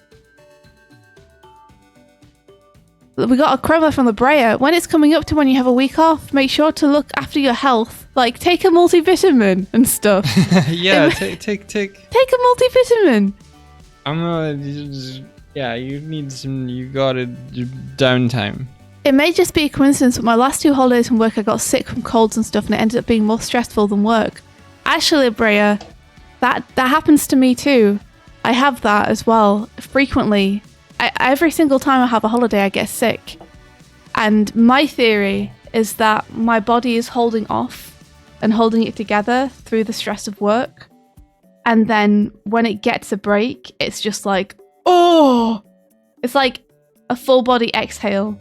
B: We got a promo from the Brea. When it's coming up to when you have a week off, make sure to look after your health. Like, take a multivitamin and stuff.
A: Yeah, take.
B: Take a multivitamin.
A: Yeah, you need some. You got a downtime.
B: It may just be a coincidence, but my last 2 holidays from work, I got sick from colds and stuff, and it ended up being more stressful than work. Actually, Brea, that happens to me too. I have that as well frequently. Every single time I have a holiday, I get sick. And my theory is that my body is holding off and holding it together through the stress of work. And then when it gets a break, it's just like, oh! It's like a full body exhale.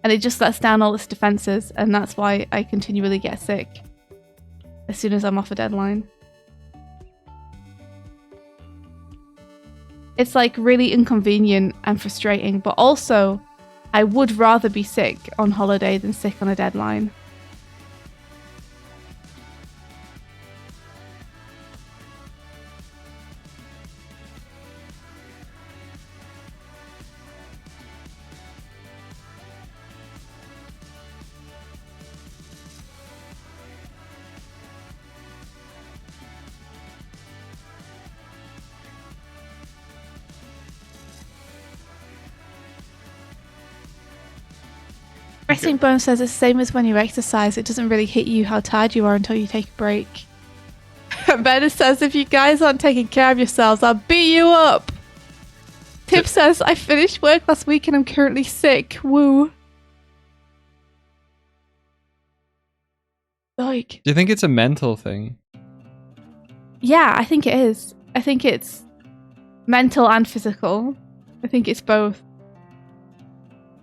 B: And it just lets down all its defenses. And that's why I continually get sick as soon as I'm off a deadline. It's like really inconvenient and frustrating, but also I would rather be sick on holiday than sick on a deadline. Wrestling Bone says it's the same as when you exercise. It doesn't really hit you how tired you are until you take a break. Bennett says, if you guys aren't taking care of yourselves, I'll beat you up. Tip says, I finished work last week and I'm currently sick. Woo. Doig.
A: Do you think it's a mental thing?
B: Yeah, I think it is. I think it's mental and physical. I think it's both.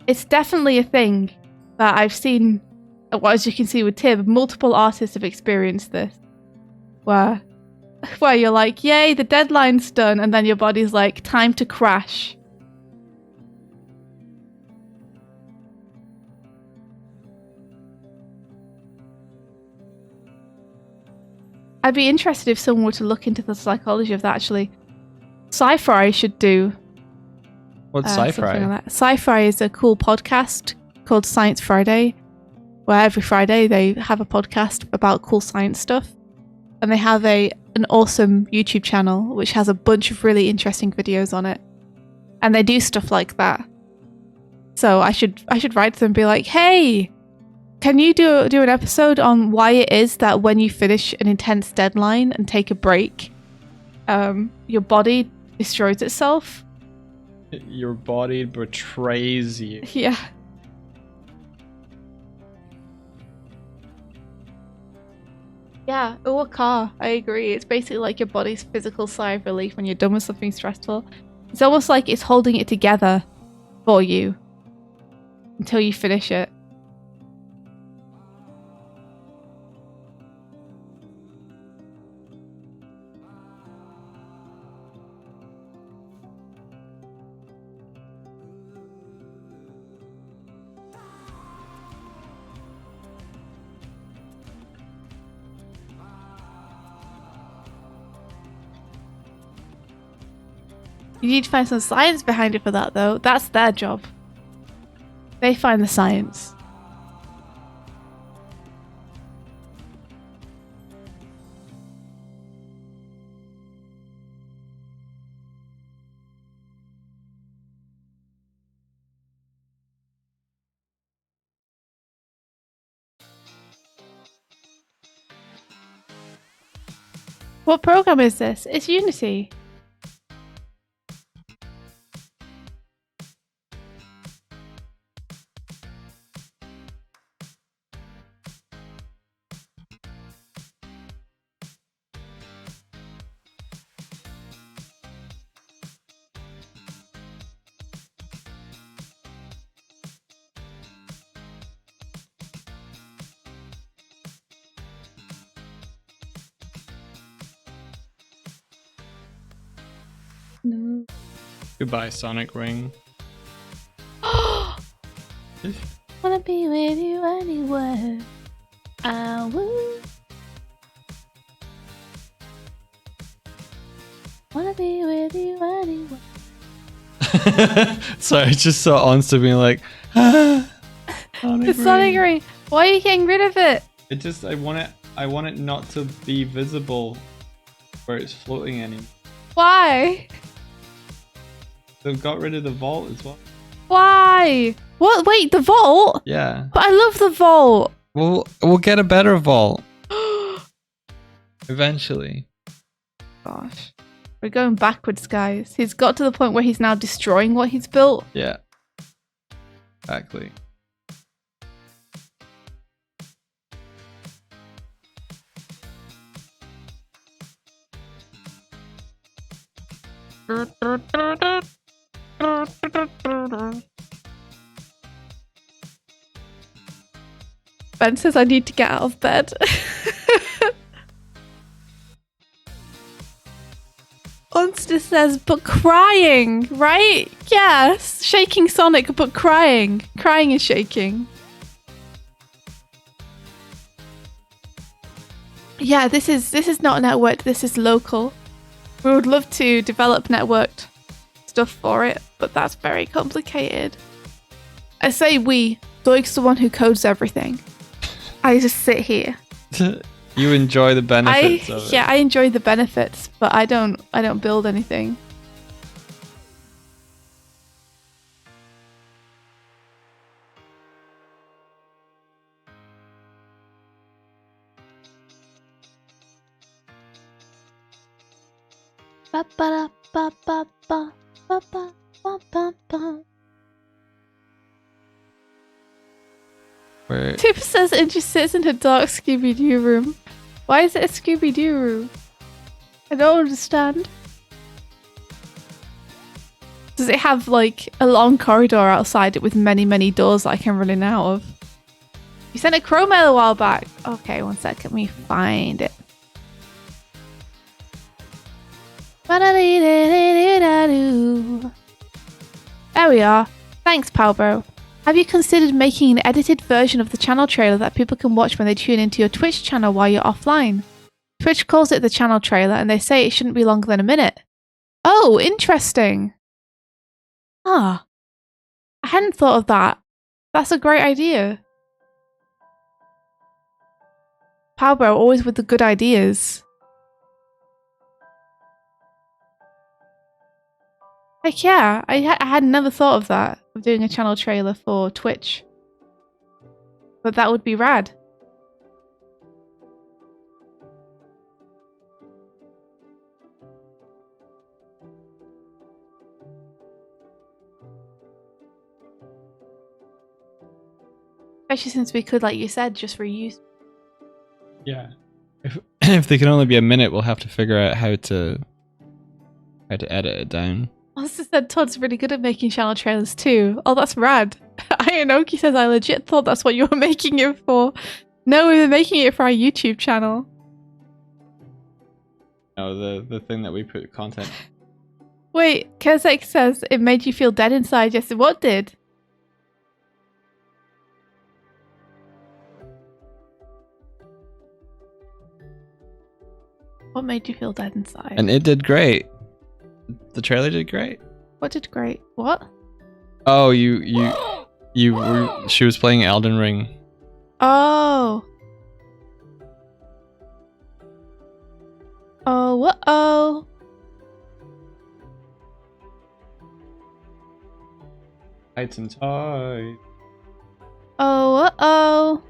B: It's definitely a thing that I've seen, well, as you can see with Tib, multiple artists have experienced this. Where you're like, yay, the deadline's done, and then your body's like, time to crash. I'd be interested if someone were to look into the psychology of that, actually. Sci-Fi should do.
A: What's Sci-Fi?
B: Like Sci-Fi is a cool podcast called Science Friday, where every Friday they have a podcast about cool science stuff. And they have an awesome YouTube channel which has a bunch of really interesting videos on it. And they do stuff like that. So I should write to them and be like, hey, can you do an episode on why it is that when you finish an intense deadline and take a break, your body destroys itself?
A: Your body betrays you.
B: Yeah. Yeah, or a car. I agree. It's basically like your body's physical sigh of relief when you're done with something stressful. It's almost like it's holding it together for you until you finish it. You need to find some science behind it for that, though. That's their job. They find the science. What program is this? It's Unity. No.
A: Goodbye, Sonic Ring.
B: Wanna be with you anywhere. I will. Wanna be with you anywhere.
A: Sorry, I just saw Onsta being like, Sonic
B: The Sonic Ring. Why are you getting rid of it?
A: It just, I want it not to be visible where it's floating anymore.
B: Why?
A: They've got rid of the vault as well.
B: Why? What? Wait, the vault?
A: Yeah.
B: But I love the vault.
A: We'll get a better vault. Eventually.
B: Gosh. We're going backwards, guys. He's got to the point where he's now destroying what he's built.
A: Yeah. Exactly.
B: Ben says I need to get out of bed. Unster says, but crying, right? Yes, shaking Sonic, but crying. Crying and shaking. Yeah, this is not networked, this is local. We would love to develop networked stuff for it, but that's very complicated. I say we. Doig's the one who codes everything. I just sit here.
A: You enjoy the benefits of it.
B: Yeah, I enjoy the benefits, but I don't build anything. Ba ba ba ba ba ba ba ba ba ba.
A: Where?
B: Tip says it just sits in a dark Scooby-Doo room. Why is it a Scooby-Doo room? I don't understand. Does it have like a long corridor outside it with many, many doors that I can run in and out of? You sent a crow mail a while back. Okay, one sec. Let me find it. There we are. Thanks, Palbro. Have you considered making an edited version of the channel trailer that people can watch when they tune into your Twitch channel while you're offline? Twitch calls it the channel trailer and they say it shouldn't be longer than a minute. Oh, interesting. Ah, I hadn't thought of that. That's a great idea. Palbro, always with the good ideas. Heck yeah, I had never thought of that, of doing a channel trailer for Twitch. But that would be rad. Especially since we could, like you said, just reuse.
A: Yeah. If they can only be a minute, we'll have to figure out how to edit it down.
B: Also said Todd's really good at making channel trailers too. Oh, that's rad. Ayanoki says I legit thought that's what you were making it for. No, we were making it for our YouTube channel.
A: No, the thing that we put content.
B: Wait, Kezek says it made you feel dead inside. Yes, what did? What made you feel dead inside?
A: And it did great. The trailer did great.
B: What did great? What?
A: Oh, she was playing Elden Ring.
B: Oh. Oh, uh-oh.
A: Heights and Toys.
B: Oh, uh-oh.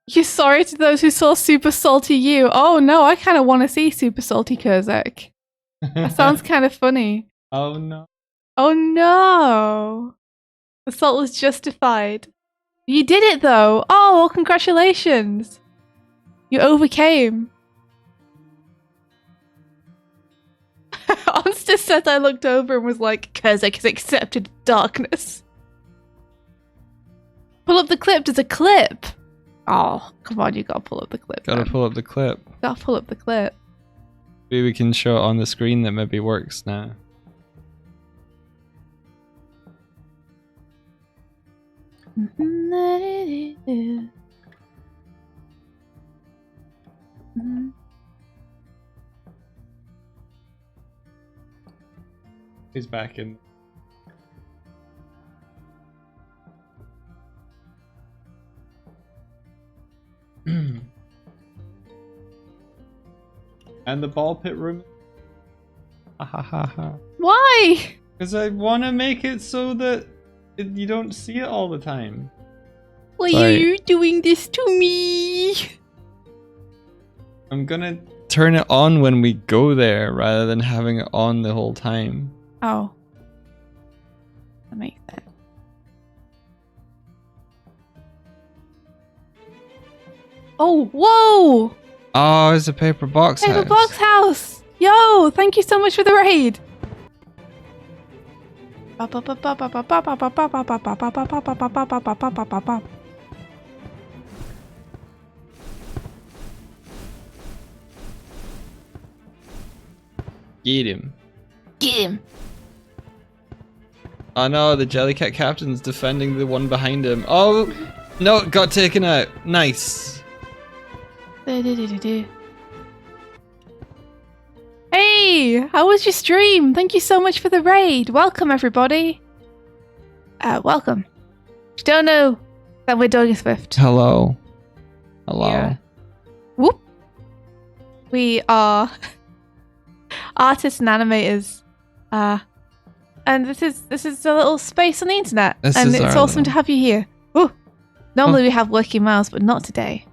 B: You're sorry to those who saw Super Salty You. Oh no, I kind of want to see Super Salty Kurzak. That sounds kind of funny.
A: Oh no.
B: Oh no. Assault was justified. You did it though. Oh, well, congratulations. You overcame. Onster said I looked over and was like, Kurzak has accepted darkness. Pull up the clip. There's a clip. Oh, come on, you gotta pull up the clip.
A: Gotta pull up the clip.
B: Gotta pull up the clip.
A: Maybe we can show it on the screen that maybe works now. He's back in. And the ball pit room. Ha ha ha ha.
B: Why?
A: Because I want to make it so that you don't see it all the time.
B: Why are you doing this to me?
A: I'm gonna turn it on when we go there rather than having it on the whole time.
B: Oh. That makes sense. Oh, whoa!
A: Oh, it's a paper box house.
B: Paper box house! Yo, thank you so much for the raid!
A: Get him.
B: Get him!
A: Oh no, the Jellycat captain's defending the one behind him. Oh, no, it got taken out. Nice.
B: Hey, how was your stream? Thank you so much for the raid. Welcome, everybody. Welcome. If you don't know Then we're Doig Swift.
A: Hello. Hello.
B: Yeah. Whoop. We are artists and animators. And this is a little space on the internet. And it's awesome to have you here. Ooh. Normally we have working mouse, but not today.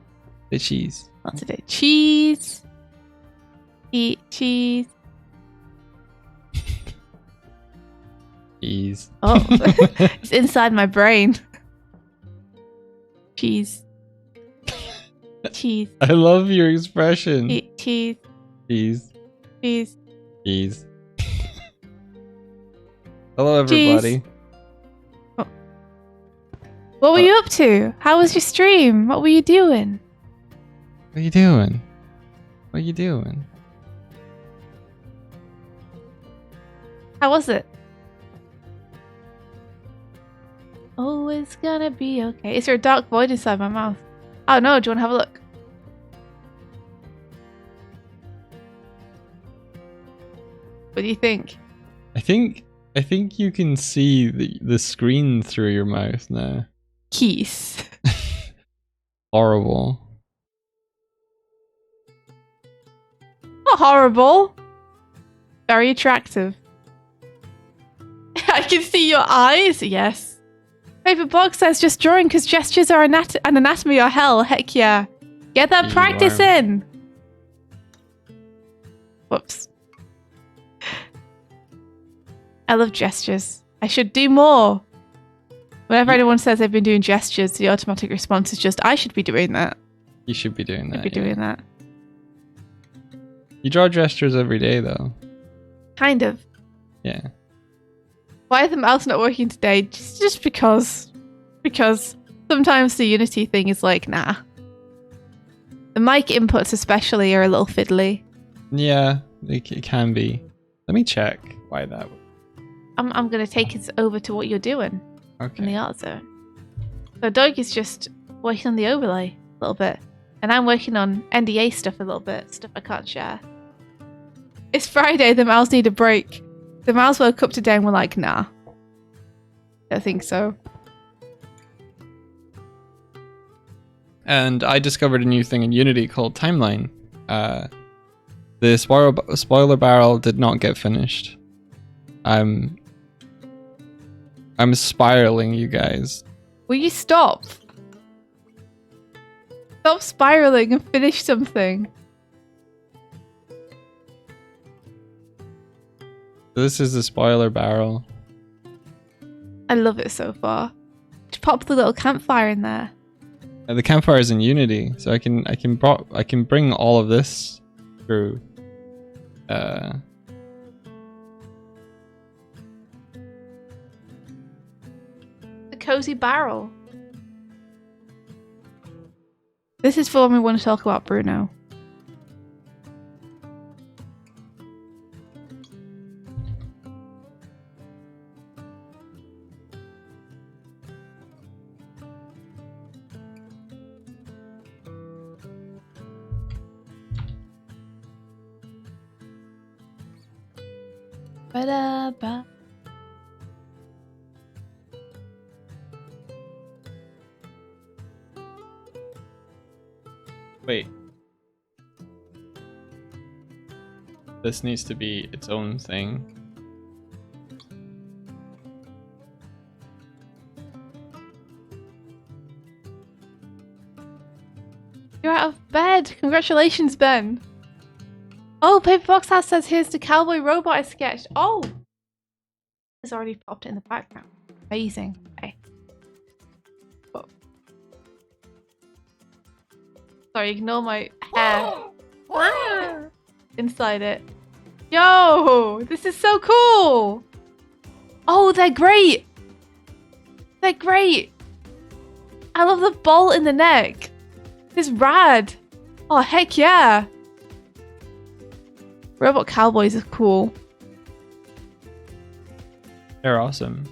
A: The cheese.
B: Not today. Cheese. Eat cheese.
A: Cheese.
B: Oh, it's inside my brain. Cheese. Cheese.
A: I love your expression.
B: Eat cheese.
A: Cheese.
B: Cheese.
A: Cheese. Hello, everybody.
B: Oh. What were you up to? How was your stream? What were you doing?
A: What are you doing? What are you doing?
B: How was it? Oh, it's gonna be okay. Is there a dark void inside my mouth? Oh no, do you want to have a look? What do you think?
A: I think you can see the screen through your mouth now.
B: Keys.
A: Horrible.
B: Not horrible. Very attractive. I can see your eyes. Yes. Paperbox says just drawing because gestures are an anatomy or hell. Heck yeah. Get that practice in. Whoops. I love gestures. I should do more. Whenever anyone says they've been doing gestures, the automatic response is just, I should be doing that.
A: You should be doing that.
B: I'd be doing that.
A: You draw gestures every day, though.
B: Kind of.
A: Yeah.
B: Why is the mouse not working today? Just because. Because sometimes the Unity thing is like, nah. The mic inputs especially are a little fiddly.
A: Yeah, it can be. Let me check why that would.
B: I'm going to take us over to what you're doing in the
A: Okay.
B: art zone. So Doig is just working on the overlay a little bit. And I'm working on NDA stuff a little bit. Stuff I can't share. It's Friday. The mouse need a break. The mouse woke up today and we're like, nah. I think so.
A: And I discovered a new thing in Unity called Timeline. The spoiler barrel did not get finished. I'm spiraling, you guys.
B: Will you stop? Stop spiraling and finish something.
A: This is the spoiler barrel.
B: I love it so far. Just pop the little campfire in there.
A: The campfire is in Unity, so I can bring all of this through.
B: The cozy barrel. This is for when we want to talk about Bruno. Ba-da-ba.
A: Wait. This needs to be its own thing.
B: You're out of bed. Congratulations, Ben. Oh, Paperbox House says here's the cowboy robot I sketched. Oh! It's already popped in the background. Amazing. Okay. Whoa. Sorry, ignore my hair. Ah! Inside it. Yo! This is so cool! Oh, they're great! They're great! I love the bolt in the neck. It's rad. Oh, heck yeah. Robot cowboys are cool.
A: They're awesome.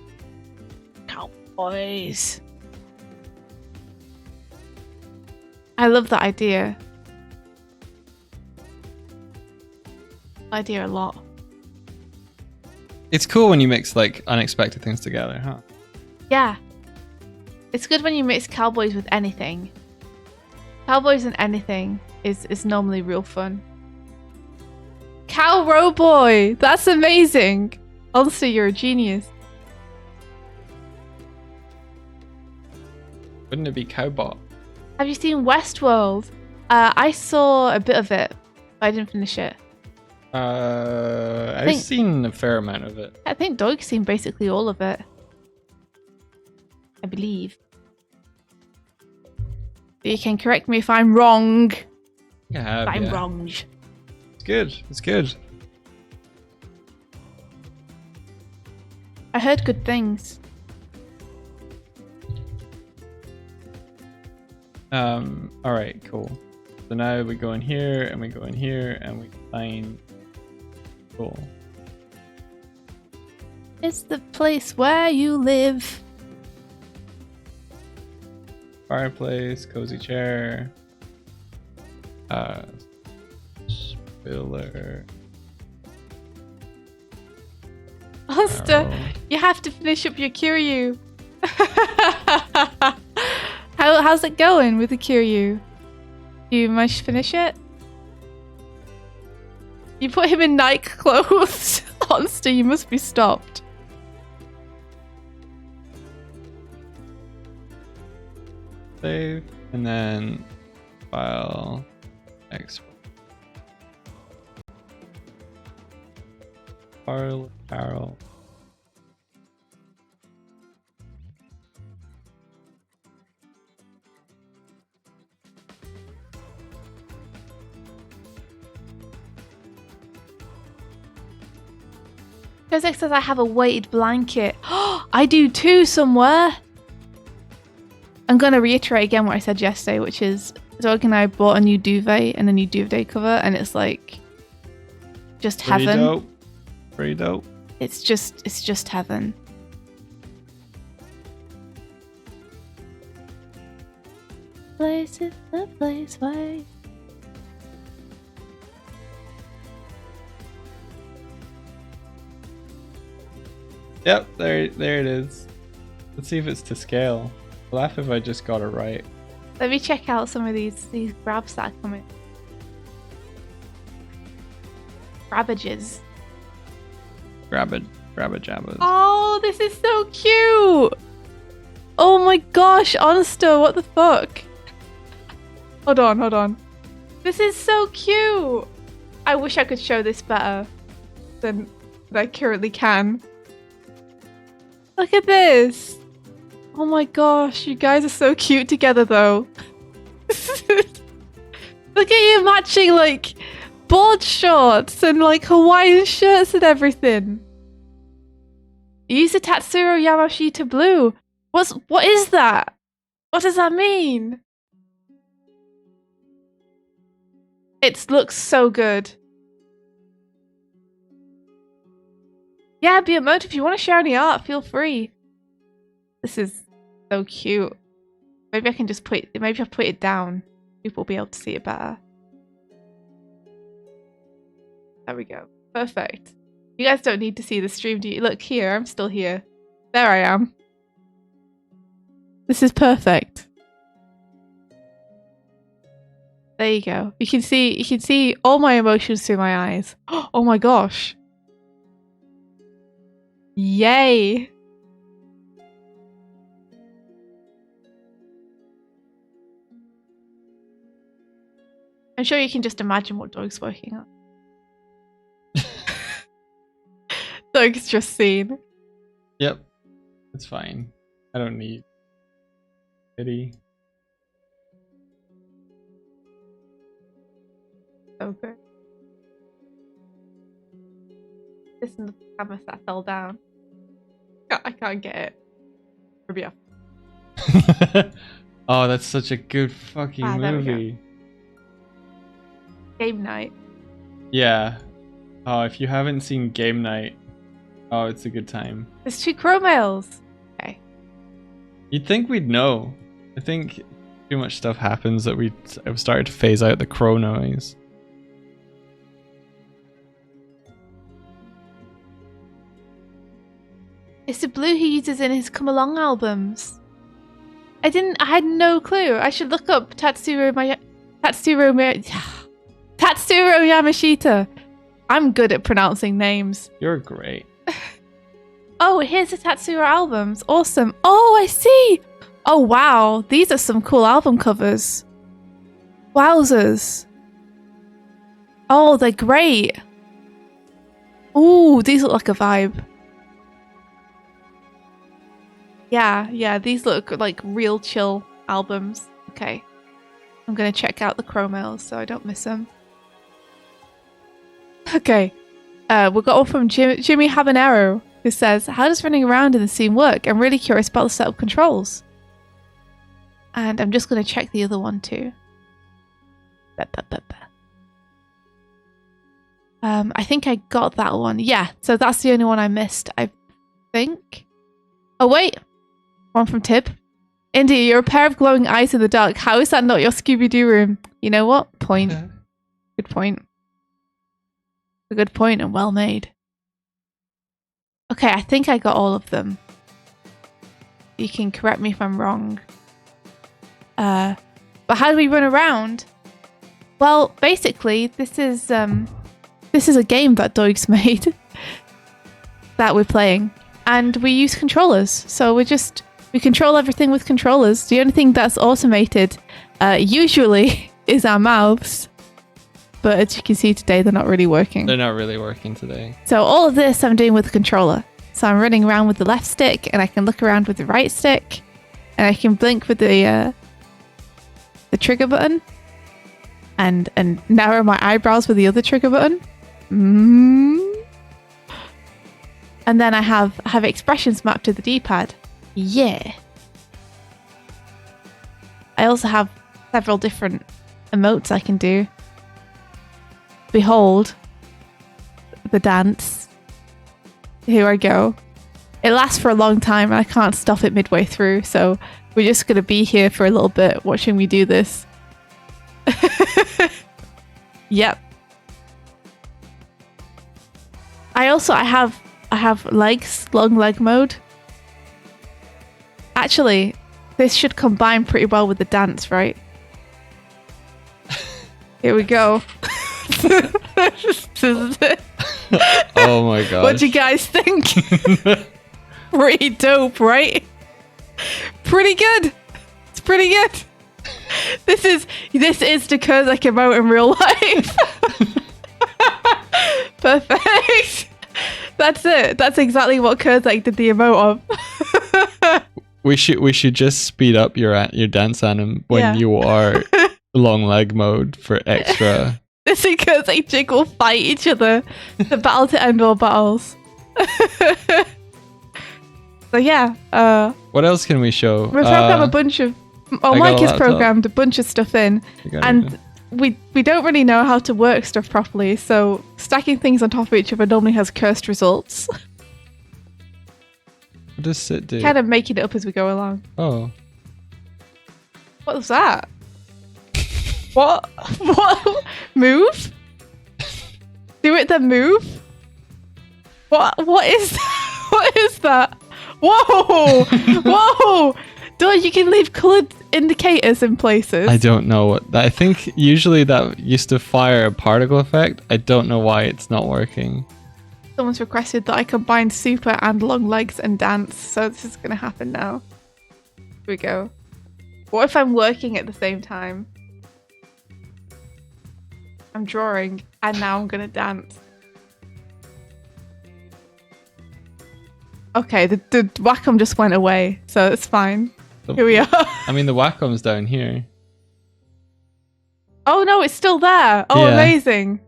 B: Cowboys. I love that idea. Idea a lot.
A: It's cool when you mix like unexpected things together, huh?
B: Yeah. It's good when you mix cowboys with anything. Cowboys and anything is normally real fun. Cow Row Boy! That's amazing! Honestly, you're a genius.
A: Wouldn't it be Cowbot?
B: Have you seen Westworld? I saw a bit of it, but I didn't finish it.
A: I've seen a fair amount of it.
B: I think Doig's seen basically all of it. I believe. You can correct me if I'm wrong.
A: Yeah,
B: I'm wrong.
A: It's good. It's good.
B: I heard good things.
A: All right, cool. So now we go in here and we go in here and we find. Cool.
B: It's the place where you live.
A: Fireplace, cozy chair. Spiller.
B: Monster, you have to finish up your Kiryu. How's it going with the Kiryu? You managed to finish it? You put him in night clothes. Monster, you must be stopped.
A: Save and then file export. Carol.
B: Kozek says I have a weighted blanket. I do too somewhere. I'm going to reiterate again what I said yesterday, which is Doig and I bought a new duvet and a new duvet cover, and it's like just heaven.
A: Dope. Pretty dope.
B: It's just heaven. Place is the place where.
A: Yep, there it is. Let's see if it's to scale. I'll laugh if I just got it right.
B: Let me check out some of these grabs that are coming. Grabbages.
A: Grab a jabbers.
B: Oh, this is so cute! Oh my gosh, Honesta, what the fuck? Hold on. This is so cute! I wish I could show this better than I currently can. Look at this! Oh my gosh, you guys are so cute together though. Look at you matching like board shorts and like Hawaiian shirts and everything. Use the Tatsuro Yamashita blue. What is that? What does that mean? It looks so good. Yeah, be a moat if you want to share any art, feel free. This is so cute. Maybe I can just put it down. People will be able to see it better. There we go. Perfect. You guys don't need to see the stream, do you? Look here, I'm still here. There I am. This is perfect. There you go. You can see all my emotions through my eyes. Oh my gosh. Yay. I'm sure you can just imagine what Doig's working on. Doig's just seen.
A: Yep. It's fine. I don't need pity.
B: So good. Listen to the canvas that fell down. I can't get it. Maybe
A: Oh, that's such a good fucking movie.
B: Game night.
A: Yeah. Oh, if you haven't seen Game Night, oh, it's a good time.
B: There's 2 chromails. Okay.
A: You'd think we'd know. I think too much stuff happens that I've started to phase out the crow noise.
B: It's the blue he uses in his Come Along albums. I had no clue. I should look up Tatsuro Yamashita. I'm good at pronouncing names.
A: You're great.
B: Oh, here's the Tatsuro albums. Awesome. Oh, I see. Oh, wow. These are some cool album covers. Wowzers. Oh, they're great. Ooh, these look like a vibe. Yeah, these look like real chill albums. Okay. I'm going to check out the chromos so I don't miss them. Okay. We got one from Jimmy Habanero, who says, how does running around in the scene work? I'm really curious about the setup controls. And I'm just going to check the other one too. I think I got that one. Yeah, so that's the only one I missed, I think. Oh, wait. One from Tib. India, you're a pair of glowing eyes in the dark. How is that not your Scooby-Doo room? You know what? Point. Good point. A good point and well made. Okay, I think I got all of them. You can correct me if I'm wrong. But how do we run around? Well, basically, this is a game that Doig's made that we're playing, and we use controllers. So we control everything with controllers. The only thing that's automated, usually, is our mouths. But as you can see today, they're not really working.
A: They're not really working today.
B: So all of this I'm doing with the controller. So I'm running around with the left stick, and I can look around with the right stick, and I can blink with the trigger button, and narrow my eyebrows with the other trigger button. And then I have expressions mapped to the D-pad. Yeah. I also have several different emotes I can do. Behold the dance. Here I go. It lasts for a long time and I can't stop it midway through, so we're just going to be here for a little bit watching me do this. Yep. I have legs, long leg mode. Actually, this should combine pretty well with the dance, right? Here we go.
A: Oh my god.
B: What do you guys think? Pretty dope, right? Pretty good. It's pretty good. This is the Kurzak emote in real life. Perfect. That's it. That's exactly what Kurzak did the emote of.
A: We should just speed up your dance anim when you are long leg mode for extra.
B: This is because they jiggle fight each other. The battle to end all battles. So yeah.
A: What else can we show?
B: We program a bunch of. Mike has programmed a bunch of stuff in, and we don't really know how to work stuff properly. So stacking things on top of each other normally has cursed results.
A: What does sit do?
B: Kind of making it up as we go along.
A: Oh.
B: What was that? What? What? Move? Do it then move? What is what is that? Whoa! Whoa! Doig, you can leave coloured indicators in places.
A: I don't know what. I think usually that used to fire a particle effect. I don't know why it's not working.
B: Someone's requested that I combine super and long legs and dance, so this is going to happen now. Here we go. What if I'm working at the same time? I'm drawing, and now I'm going to dance. Okay, the Wacom just went away, so it's fine. Here we are.
A: I mean, the Wacom's down here.
B: Oh no, it's still there. Oh, yeah. Amazing.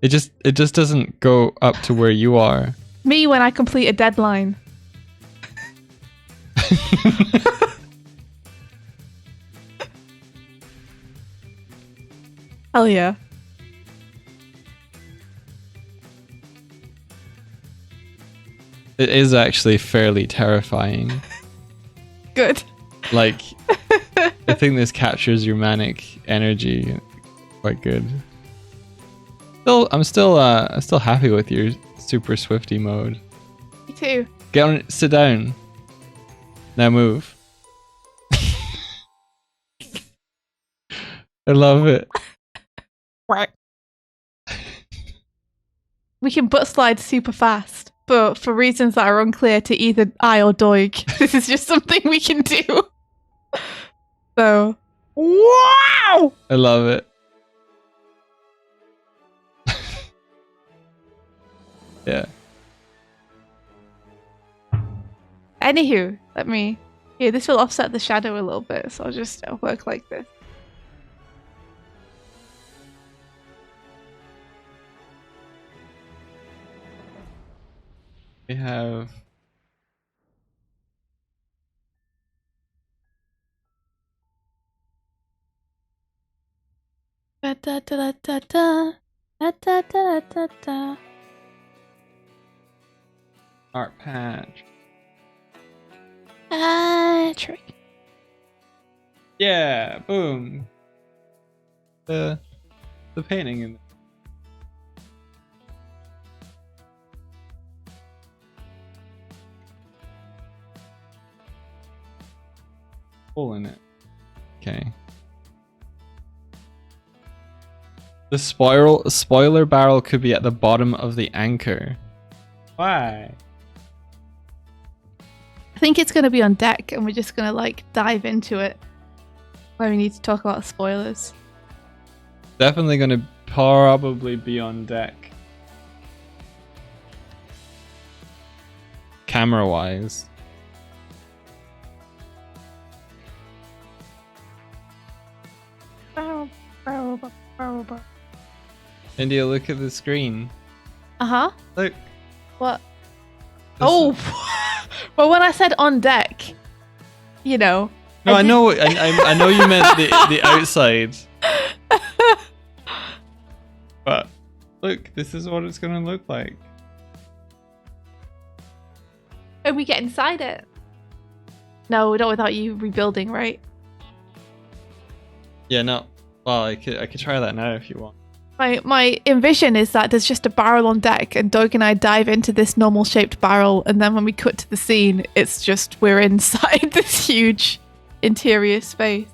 A: It just doesn't go up to where you are.
B: Me when I complete a deadline. Hell yeah.
A: It is actually fairly terrifying.
B: Good.
A: Like, I think this captures your manic energy quite good. I'm still happy with your super swifty mode.
B: Me too.
A: Get on, sit down. Now move. I love it.
B: We can butt slide super fast, but for reasons that are unclear to either I or Doig, this is just something we can do. So, wow!
A: I love it. Yeah.
B: Anywho, here, this will offset the shadow a little bit, so I'll work like this.
A: We have
B: Da da da da da da da da da da.
A: art patch.
B: Trick.
A: Yeah, boom. The painting in hole in it. Okay. The spoiler barrel could be at the bottom of the anchor. Why?
B: I think it's going to be on deck, and we're just going to like dive into it. Where we need to talk about spoilers.
A: Definitely gonna probably be on deck. Camera wise. India, look at the screen.
B: Uh-huh.
A: Look.
B: What?
A: This
B: Oh!
A: is-
B: Well, when I said on deck, you know.
A: No, I know. I know you meant the outside. But look, this is what it's gonna look like.
B: And we get inside it. No, not without you rebuilding, right?
A: Yeah, no. Well, I could try that now if you want.
B: My envision is that there's just a barrel on deck, and Doig and I dive into this normal shaped barrel, and then when we cut to the scene, it's just we're inside this huge interior space.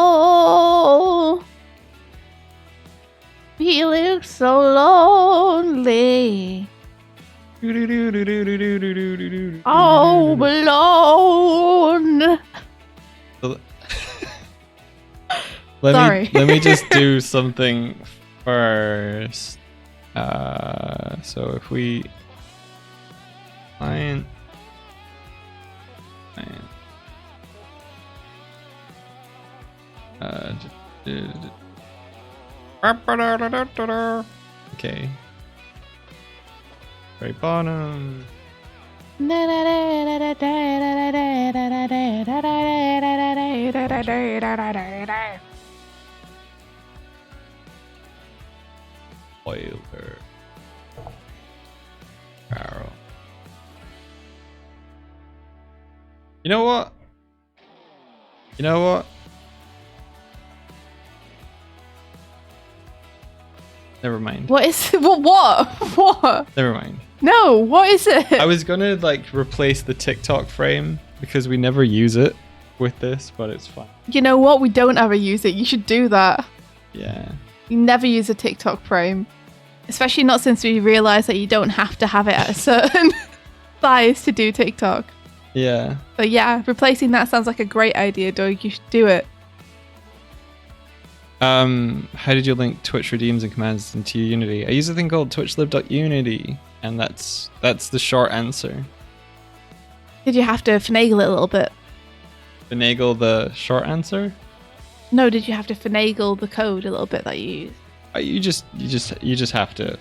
B: Hello. We look so lonely. All alone.
A: Let me just do something first. So if we client. Okay. Very bottom. Spoiler barrel. You know what? Never mind.
B: What is what?
A: Never mind.
B: No, what is it?
A: I was gonna like replace the TikTok frame because we never use it with this, but it's fine.
B: You know what? We don't ever use it. You should do that.
A: Yeah.
B: You never use a TikTok frame. Especially not since we realized that you don't have to have it at a certain size to do TikTok.
A: Yeah.
B: But yeah, replacing that sounds like a great idea, Doig. You should do it.
A: How did you link Twitch redeems and commands into Unity? I use a thing called twitchlib.unity, and that's the short answer.
B: Did you have to finagle it a little bit?
A: Finagle the short answer?
B: No, did you have to finagle the code a little bit that you use?
A: You just have to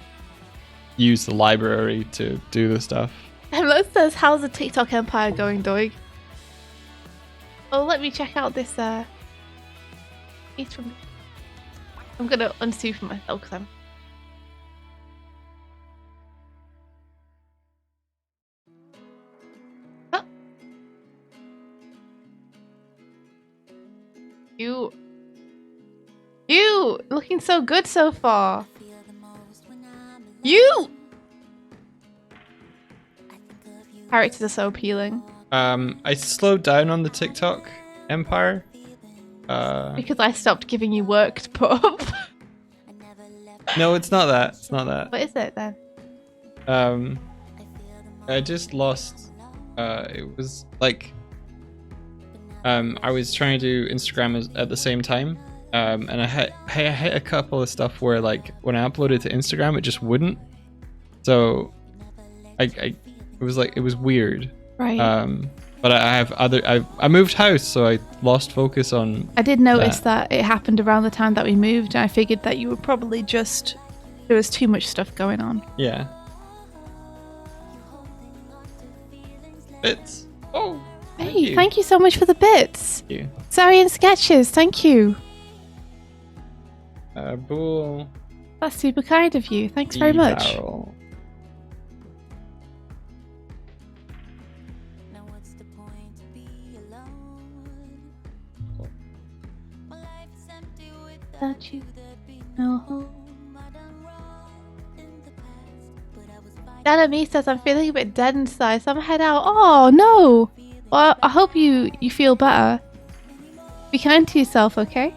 A: use the library to do the stuff.
B: Hello says, how's the TikTok empire going, Doig? Oh, let me check out this piece from. I'm gonna unsue for myself because I'm. Oh. You looking so good so far. You. Characters are so appealing.
A: I slowed down on the TikTok empire.
B: Because I stopped giving you work to put up.
A: No, it's not that. It's not that.
B: What is it then?
A: I just lost. It was like, I was trying to do Instagram at the same time, and I hit a couple of stuff where like when I uploaded to Instagram, it just wouldn't. So, it was weird.
B: Right.
A: But I moved house, so I lost focus on.
B: I did notice that it happened around the time that we moved, and I figured that you were probably just there was too much stuff going on.
A: Yeah. Bits. Oh.
B: Hey, thank you so much for the bits.
A: Thank you.
B: Sorry and sketches, thank you.
A: Bull.
B: That's super kind of you. Thanks very much.
A: Barrel.
B: Without you, no home. Dana says I'm feeling a bit dead inside, so I'm gonna head out. Oh no! Well, I hope you feel better. Be kind to yourself, okay?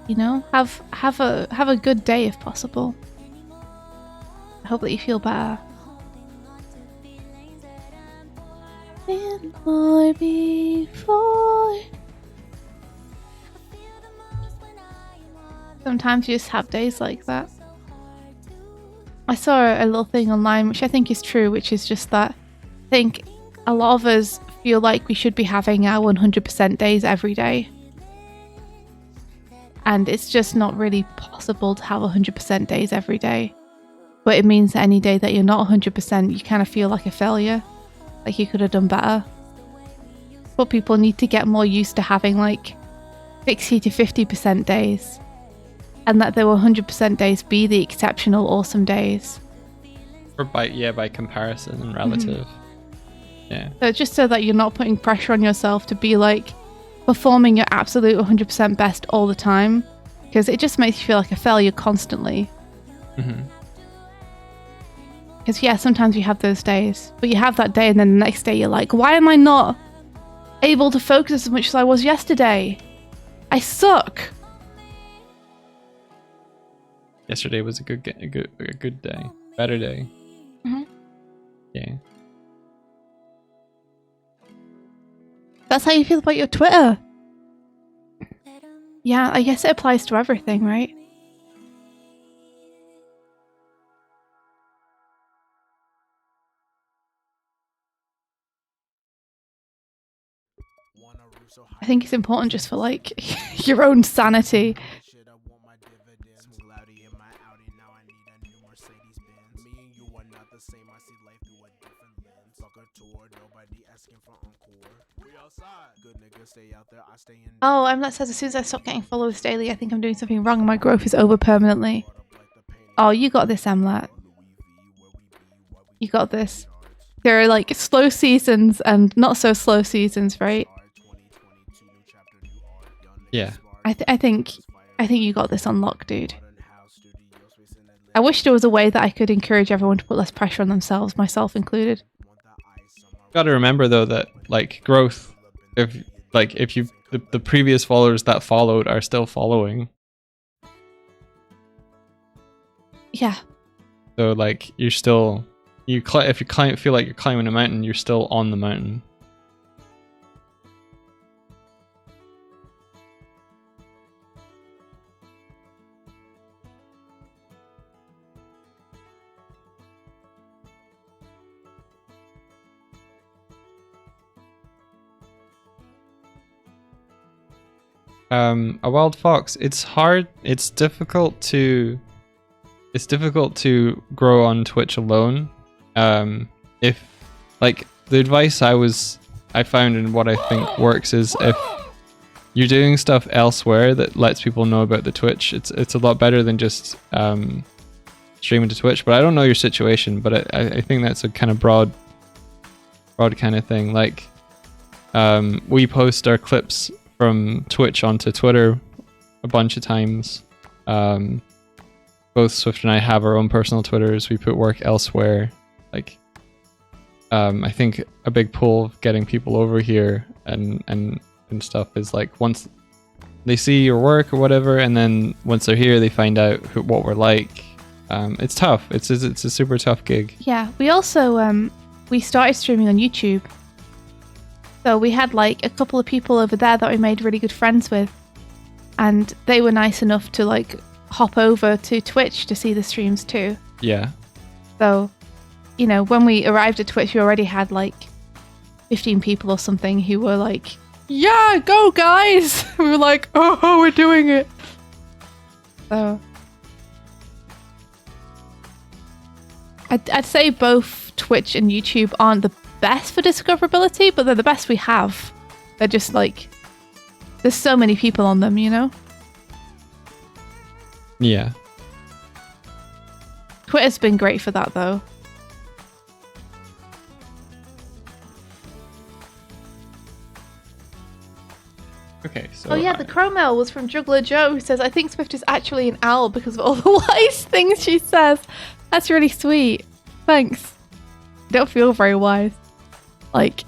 B: You know, have a good day if possible. I hope that you feel better. And more before. Sometimes you just have days like that. I saw a little thing online, which I think is true, which is just that I think a lot of us feel like we should be having our 100% days every day. And it's just not really possible to have 100% days every day. But it means that any day that you're not 100%, you kind of feel like a failure. Like you could have done better. But people need to get more used to having like 60 to 50% days. And that there will 100% days be the exceptional, awesome days.
A: Or by comparison and relative. Yeah.
B: So just so that you're not putting pressure on yourself to be like performing your absolute 100% best all the time. Because it just makes you feel like a failure constantly. Because yeah, sometimes you have those days. But you have that day and then the next day you're like, why am I not able to focus as much as I was yesterday? I suck.
A: Yesterday was a good day, better day. Yeah.
B: That's how you feel about your Twitter. Yeah, I guess it applies to everything, right? I think it's important just for like your own sanity. Oh, that says as soon as I stop getting followers daily, I think I'm doing something wrong and my growth is over permanently. Oh, you got this, Emlat. You got this. There are like slow seasons and not so slow seasons, right?
A: Yeah.
B: I think you got this on lock, dude. I wish there was a way that I could encourage everyone to put less pressure on themselves, myself included.
A: Got to remember though that like growth, if you the previous followers that followed are still following.
B: Yeah.
A: So like you're still if you feel like you're climbing a mountain, you're still on the mountain. A wild fox. It's hard. It's difficult to grow on Twitch alone. If like the advice I found and what I think works is if you're doing stuff elsewhere that lets people know about the Twitch, it's a lot better than just streaming to Twitch. But I don't know your situation, but I think that's a kind of broad kind of thing. Like we post our clips from Twitch onto Twitter a bunch of times. both Swift and I have our own personal Twitters. We put work elsewhere. Like, I think a big pull of getting people over here and stuff is like once they see your work or whatever, and then once they're here, they find out what we're like. It's tough. It's a super tough gig.
B: Yeah, we also we started streaming on YouTube, so we had like a couple of people over there that we made really good friends with, and they were nice enough to like hop over to Twitch to see the streams too.
A: Yeah.
B: So, you know, when we arrived at Twitch, we already had like 15 people or something who were like, "Yeah, go guys!" We were like, "Oh, we're doing it." So, I'd say both Twitch and YouTube aren't the best for discoverability, but they're the best we have. They're just like, there's so many people on them, you know?
A: Yeah.
B: Twitter's been great for that, though.
A: Okay, so...
B: Oh yeah, the Crow Mail was from Juggler Joe, who says, "I think Swift is actually an owl because of all the wise things she says." That's really sweet. Thanks. I don't feel very wise. Like,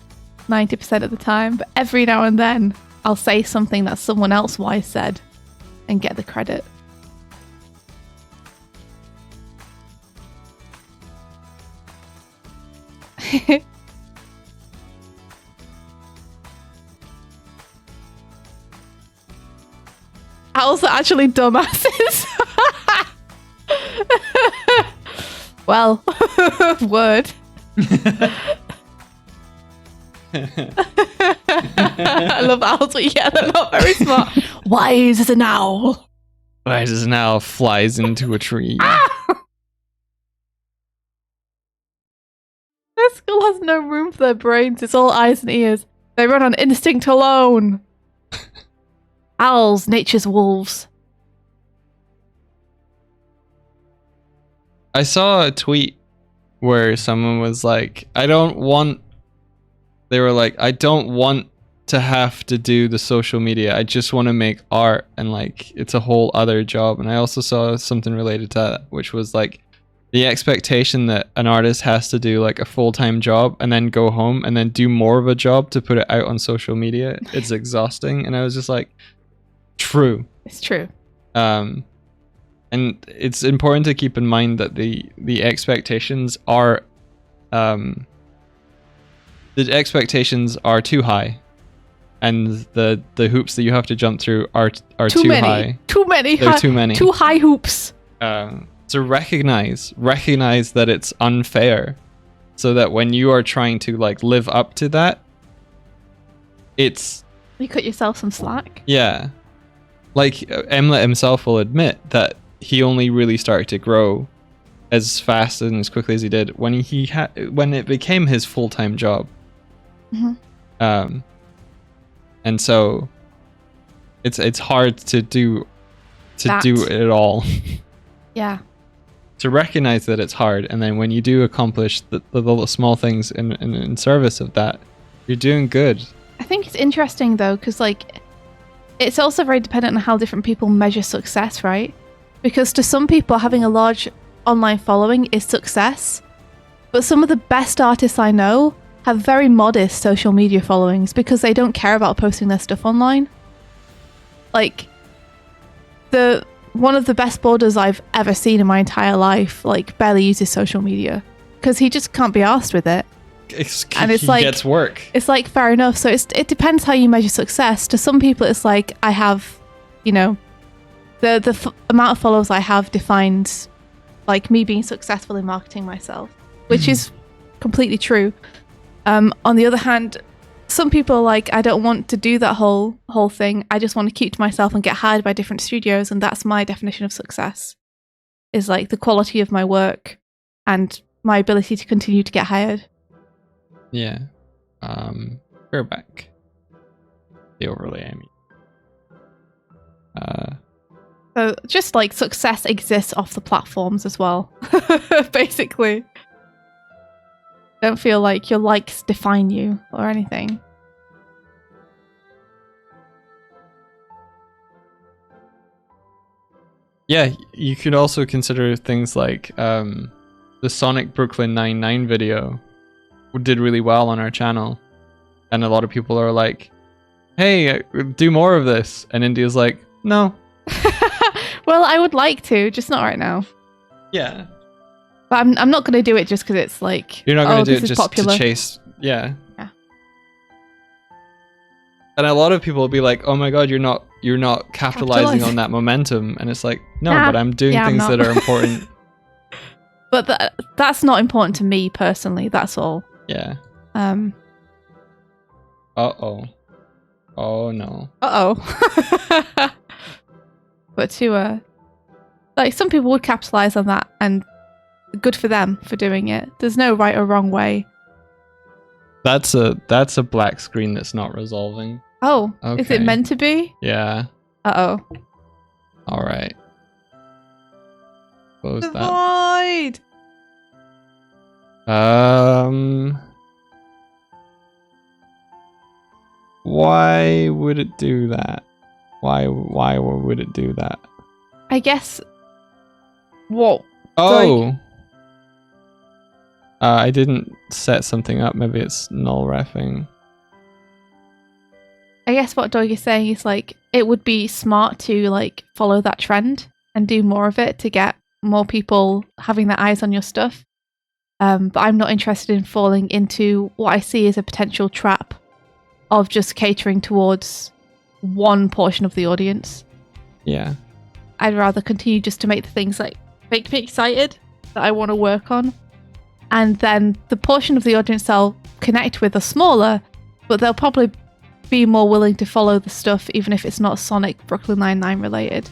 B: 90% of the time. But every now and then, I'll say something that someone else wise said and get the credit. Owls are actually dumbasses. Well, word. I love owls, but yeah, they're not very smart. Wise as an owl.
A: Wise as an owl flies into a tree.
B: Their skull has no room for their brains. It's all eyes and ears. They run on instinct alone. Owls, nature's wolves.
A: I saw a tweet where someone was like, I don't want to have to do the social media. I just want to make art, and like it's a whole other job. And I also saw something related to that, which was like the expectation that an artist has to do like a full-time job and then go home and then do more of a job to put it out on social media. It's exhausting. And I was just like, true.
B: It's true.
A: And it's important to keep in mind that the expectations are too high, and the hoops that you have to jump through are too high.
B: Too many.
A: They're too many.
B: Too high hoops.
A: So recognize that it's unfair, so that when you are trying to like live up to that, it's
B: you cut yourself some slack.
A: Yeah, like Emlet himself will admit that he only really started to grow as fast and as quickly as he did when when it became his full-time job.
B: Mm-hmm.
A: And so it's hard to do it all.
B: Yeah.
A: To recognize that it's hard, and then when you do accomplish the small things in service of that, you're doing good.
B: I think it's interesting though, because like it's also very dependent on how different people measure success, right? Because to some people, having a large online following is success, but some of the best artists I know have very modest social media followings because they don't care about posting their stuff online. Like, one of the best builders I've ever seen in my entire life, like, barely uses social media because he just can't be arsed with it.
A: And it's like, gets work.
B: It's like, fair enough. So it depends how you measure success. To some people, it's like, I have, you know, the amount of followers I have defines like me being successful in marketing myself, which is completely true. On the other hand, some people are like, I don't want to do that whole thing. I just want to keep to myself and get hired by different studios, and that's my definition of success. Is like the quality of my work and my ability to continue to get hired.
A: Yeah. We're back. The overlay, I mean.
B: So just like success exists off the platforms as well, basically. Don't feel like your likes define you or anything.
A: Yeah, you could also consider things like the Sonic Brooklyn Nine-Nine video did really well on our channel. And a lot of people are like, hey, do more of this. And India's like, no.
B: Well, I would like to, just not right now.
A: Yeah.
B: But I'm not going to do it just because it's like,
A: you're not going to do it just
B: popular.
A: to chase. Yeah.
B: Yeah.
A: And a lot of people will be like, oh my God, you're not capitalizing on that momentum. And it's like, no, but I'm doing things that are important.
B: But that's not important to me personally. That's all.
A: Yeah. Uh-oh. Oh no.
B: Uh-oh. But to like some people would capitalize on that, and good for them for doing it. There's no right or wrong way.
A: That's a black screen that's not resolving.
B: Oh,
A: okay.
B: Is it meant to be?
A: Yeah.
B: Uh-oh.
A: All right. Close
B: The
A: that.
B: void.
A: Why would it do that? Why would it do that?
B: I guess. What?
A: Oh. I didn't set something up. Maybe it's null refing.
B: I guess what Doig is saying is like it would be smart to like follow that trend and do more of it to get more people having their eyes on your stuff. But I'm not interested in falling into what I see as a potential trap of just catering towards one portion of the audience.
A: Yeah.
B: I'd rather continue just to make the things like make me excited that I want to work on. And then the portion of the audience I'll connect with are smaller, but they'll probably be more willing to follow the stuff even if it's not Sonic Brooklyn Nine-Nine related.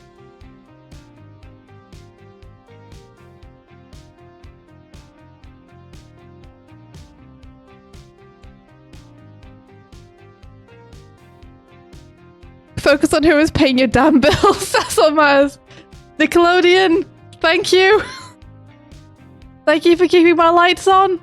B: Focus on who is paying your damn bills. That's what matters. Nickelodeon, thank you. Thank you for keeping my lights on.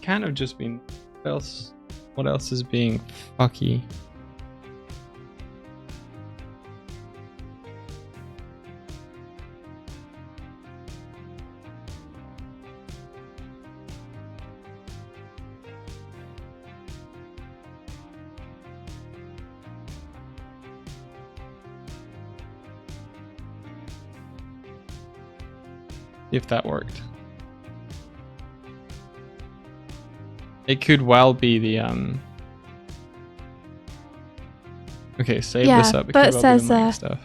A: Can't have just been. What else is being fucky? If that worked. It could well be the Okay, save this up. It
B: but
A: could
B: it
A: well be
B: says
A: the mic stuff.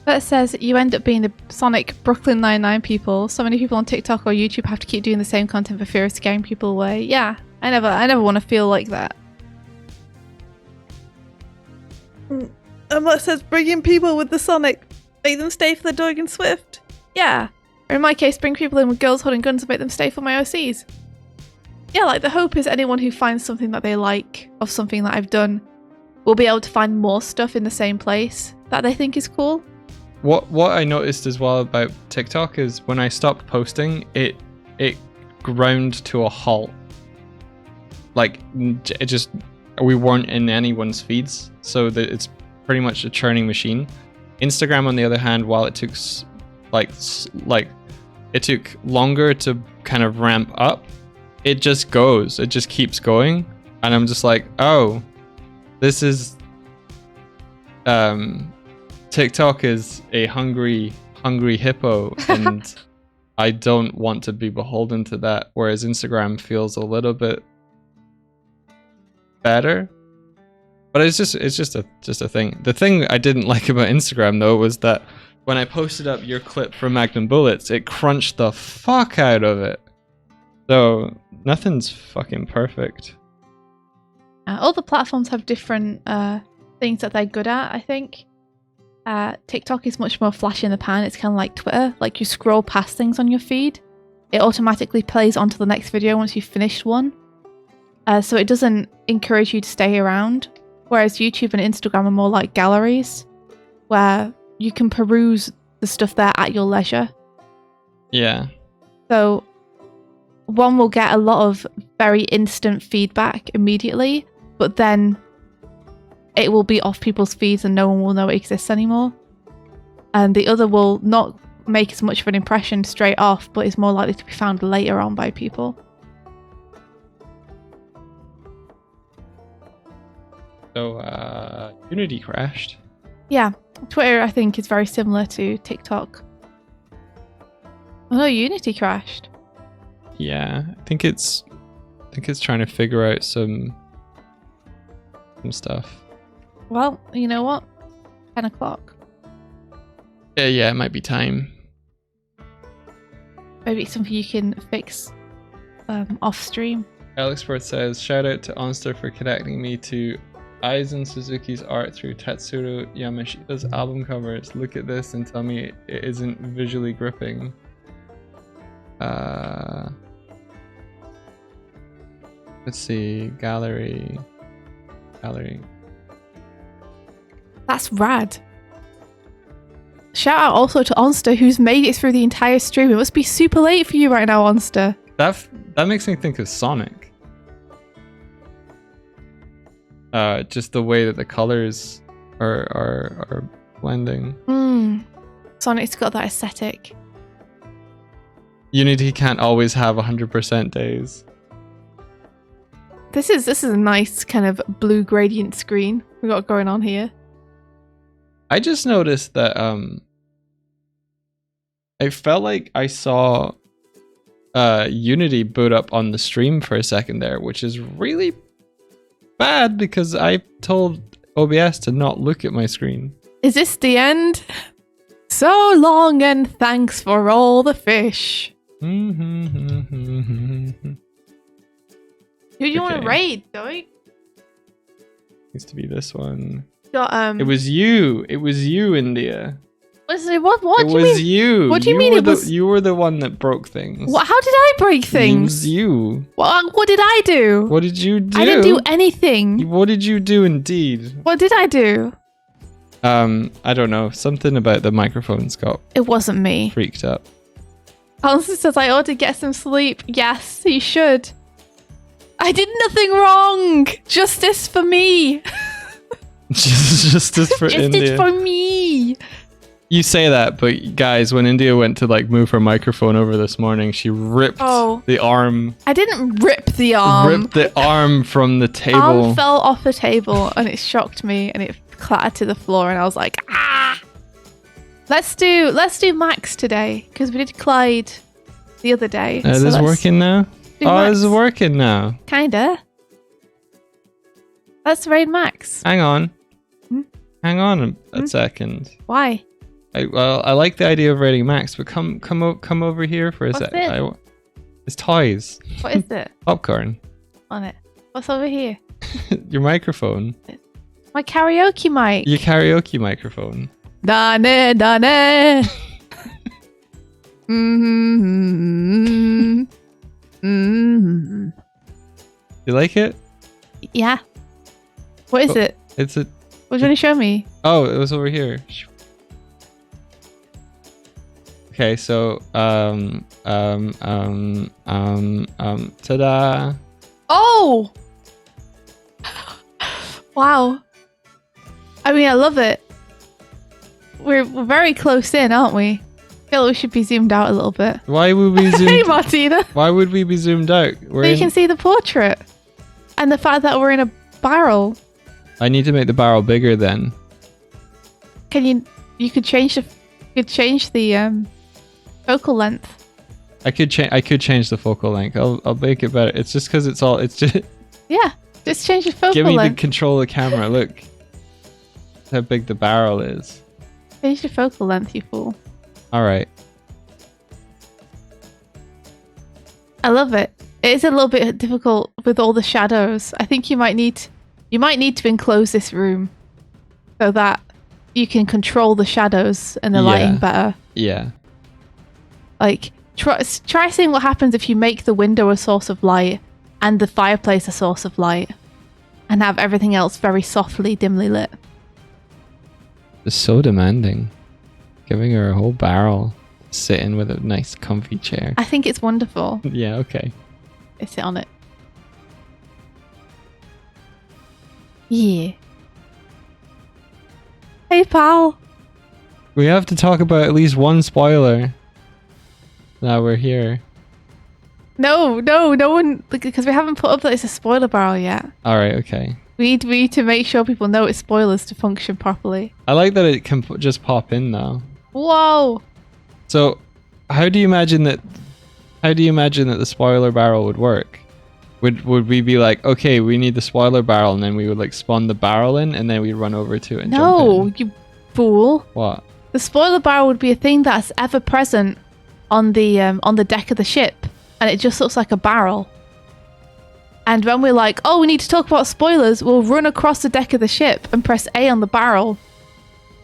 B: but it says you end up being the Sonic Brooklyn Nine-Nine people. So many people on TikTok or YouTube have to keep doing the same content for fear of scaring people away. Yeah, I never want to feel like that. It says bringing people with the Sonic, make them stay for the Doig and Swift. Yeah, or in my case, bring people in with girls holding guns and make them stay for my OCs. Yeah, like the hope is anyone who finds something that they like of something that I've done will be able to find more stuff in the same place that they think is cool.
A: What I noticed as well about TikTok is when I stopped posting, it ground to a halt. Like it just we weren't in anyone's feeds, so that it's pretty much a churning machine. Instagram, on the other hand, while it took like it took longer to kind of ramp up, it just goes. It just keeps going, and I'm just like, oh, this is TikTok is a hungry hippo, and I don't want to be beholden to that. Whereas Instagram feels a little bit better, but it's just a thing. The thing I didn't like about Instagram though was that when I posted up your clip from Magnum Bullets, it crunched the fuck out of it. So nothing's fucking perfect.
B: All the platforms have different things that they're good at, I think. TikTok is much more flash in the pan. It's kind of like Twitter. Like you scroll past things on your feed, it automatically plays onto the next video once you've finished one. So it doesn't encourage you to stay around. Whereas YouTube and Instagram are more like galleries, where you can peruse the stuff there at your leisure.
A: Yeah.
B: So one will get a lot of very instant feedback immediately, but then it will be off people's feeds and no one will know it exists anymore. And the other will not make as much of an impression straight off, but is more likely to be found later on by people.
A: So, Unity crashed.
B: Yeah, Twitter I think is very similar to TikTok. Oh no, Unity crashed.
A: Yeah, I think it's trying to figure out some stuff.
B: Well, you know what? 10 o'clock.
A: Yeah, it might be time.
B: Maybe it's something you can fix off stream.
A: Alexport says, shout out to Onster for connecting me to Aizen Suzuki's art through Tatsuro Yamashita's album covers. Look at this and tell me it isn't visually gripping. Let's see, gallery.
B: That's rad. Shout out also to Onster, who's made it through the entire stream. It must be super late for you right now, Onster.
A: That makes me think of Sonic. Just the way that the colors are blending.
B: Sonic's got that aesthetic.
A: Unity can't always have 100% days.
B: This is a nice kind of blue gradient screen we got going on here.
A: I just noticed that I felt like I saw Unity boot up on the stream for a second there, which is really bad because I told OBS to not look at my screen.
B: Is this the end? So long and thanks for all the fish. Who do you want to raid, Doig?
A: Needs to be this one.
B: Got,
A: It was you, India.
B: What do you mean?
A: You.
B: What do you mean it was?
A: You were the one that broke things.
B: What? How did I break things?
A: It was you.
B: What did I do?
A: What did you do?
B: I didn't do anything.
A: What did you do indeed?
B: What did I do?
A: I don't know. Something about the microphones got
B: It wasn't me.
A: freaked up.
B: Alistair says I ought to get some sleep. Yes, you should. I did nothing wrong. Justice for me.
A: Justice for India.
B: Justice for me.
A: You say that, but guys, when India went to like move her microphone over this morning, she ripped the arm.
B: I didn't rip the arm.
A: Ripped the arm from the table.
B: Arm fell off the table and it shocked me and it clattered to the floor and I was like, ah. Let's do Max today because we did Clyde the other day.
A: Is this working now? Oh, this is working now.
B: Kinda. Let's raid Max.
A: Hang on. Hang on a second.
B: Why?
A: I like the idea of raiding Max, but come over here for a sec. It's toys.
B: What is it?
A: Popcorn.
B: On it. What's over here?
A: Your microphone.
B: My karaoke mic.
A: Your karaoke microphone.
B: Dane.
A: You like it?
B: Yeah. What is it?
A: It's a.
B: What do you want to show me?
A: Oh, it was over here. Okay, so ta-da!
B: Oh! Wow. I mean, I love it. We're very close in, aren't we? I feel like we should be zoomed out a little bit.
A: Why would we zoom?
B: Hey, Martina.
A: Why would we be zoomed out?
B: So you can see the portrait and the fact that we're in a barrel.
A: I need to make the barrel bigger then.
B: Can you? You could change the focal length.
A: I could change the focal length. I'll make it better. It's just because it's just.
B: Yeah, just change the focal length.
A: Give me the control of the camera. Look how big the barrel is.
B: Change the focal length, you fool.
A: All right.
B: I love it. It is a little bit difficult with all the shadows. I think you might need to enclose this room so that you can control the shadows and the lighting better.
A: Yeah.
B: Like, try seeing what happens if you make the window a source of light and the fireplace a source of light, and have everything else very softly, dimly lit.
A: It's so demanding. Giving her a whole barrel, sitting with a nice comfy chair.
B: I think it's wonderful.
A: Yeah, okay.
B: I sit on it. Yeah. Hey, pal.
A: We have to talk about at least one spoiler. Now we're here.
B: No one, because we haven't put up that it's a spoiler barrel yet.
A: Alright, okay.
B: We need to make sure people know it's spoilers to function properly.
A: I like that it can just pop in now.
B: Whoa!
A: So, how do you imagine that the spoiler barrel would work? Would we be like, okay, we need the spoiler barrel, and then we would like spawn the barrel in, and then we'd run over to it and jump in?
B: No, you fool.
A: What?
B: The spoiler barrel would be a thing that's ever present on the deck of the ship, and it just looks like a barrel. And when we're like, oh, we need to talk about spoilers, we'll run across the deck of the ship and press A on the barrel,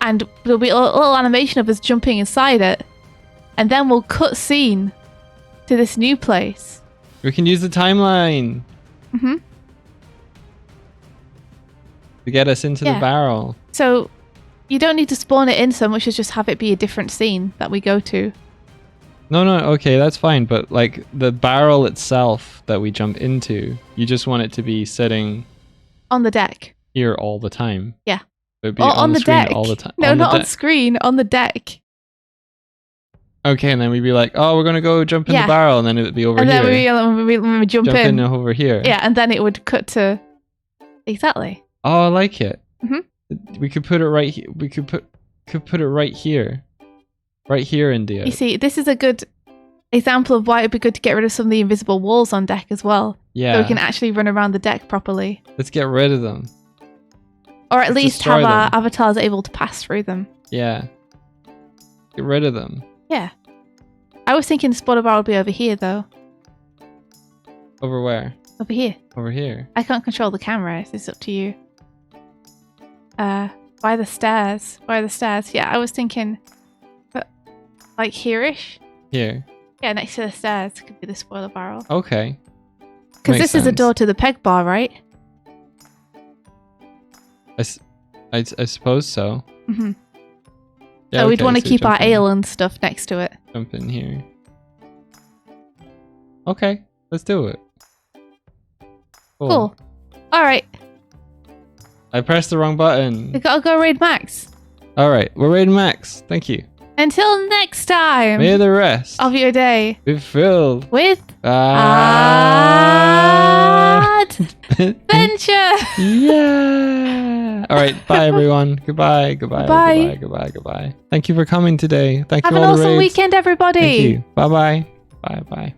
B: and there'll be a little animation of us jumping inside it, and then we'll cut scene to this new place.
A: We can use the timeline to get us into the barrel.
B: So you don't need to spawn it in so much as just have it be a different scene that we go to.
A: No, okay, that's fine. But like the barrel itself that we jump into, you just want it to be sitting
B: on the deck
A: here all the time.
B: Yeah.
A: It'd be on the screen
B: deck
A: all the time.
B: No, not on screen, on the deck.
A: Okay, and then we'd be like, oh, we're gonna go jump in the barrel, and then it would be over
B: here.
A: And
B: then we jump in
A: over here.
B: Yeah, and then it would cut to exactly.
A: Oh, I like it.
B: Mm-hmm.
A: We could put it right here. We could put it right here. Right here, India.
B: You see, this is a good example of why it'd be good to get rid of some of the invisible walls on deck as well.
A: Yeah.
B: So we can actually run around the deck properly.
A: Let's get rid of them.
B: Or at least have our avatars able to pass through them.
A: Yeah. Get rid of them.
B: Yeah. I was thinking the spoiler bar would be over here, though.
A: Over where?
B: Over here.
A: Over here.
B: I can't control the camera, so it's up to you. By the stairs. By the stairs. Yeah, I was thinking... like here-ish?
A: Here.
B: Yeah, next to the stairs could be the spoiler barrel.
A: Okay.
B: Because this is a door to the peg bar, right?
A: I suppose so.
B: Mm-hmm.
A: Yeah,
B: so we'd want to keep our ale and stuff next to it.
A: Jump in here. Okay, let's do it.
B: Cool. Alright.
A: I pressed the wrong button.
B: We gotta go raid Max.
A: Alright, we're raiding Max. Thank you.
B: Until next time.
A: May the rest
B: of your day
A: be filled
B: with adventure.
A: Yeah. All right. Bye, everyone. Goodbye. Goodbye. Thank you for coming today. Thank you.
B: Have an awesome weekend, everybody.
A: Thank you. Bye. Bye.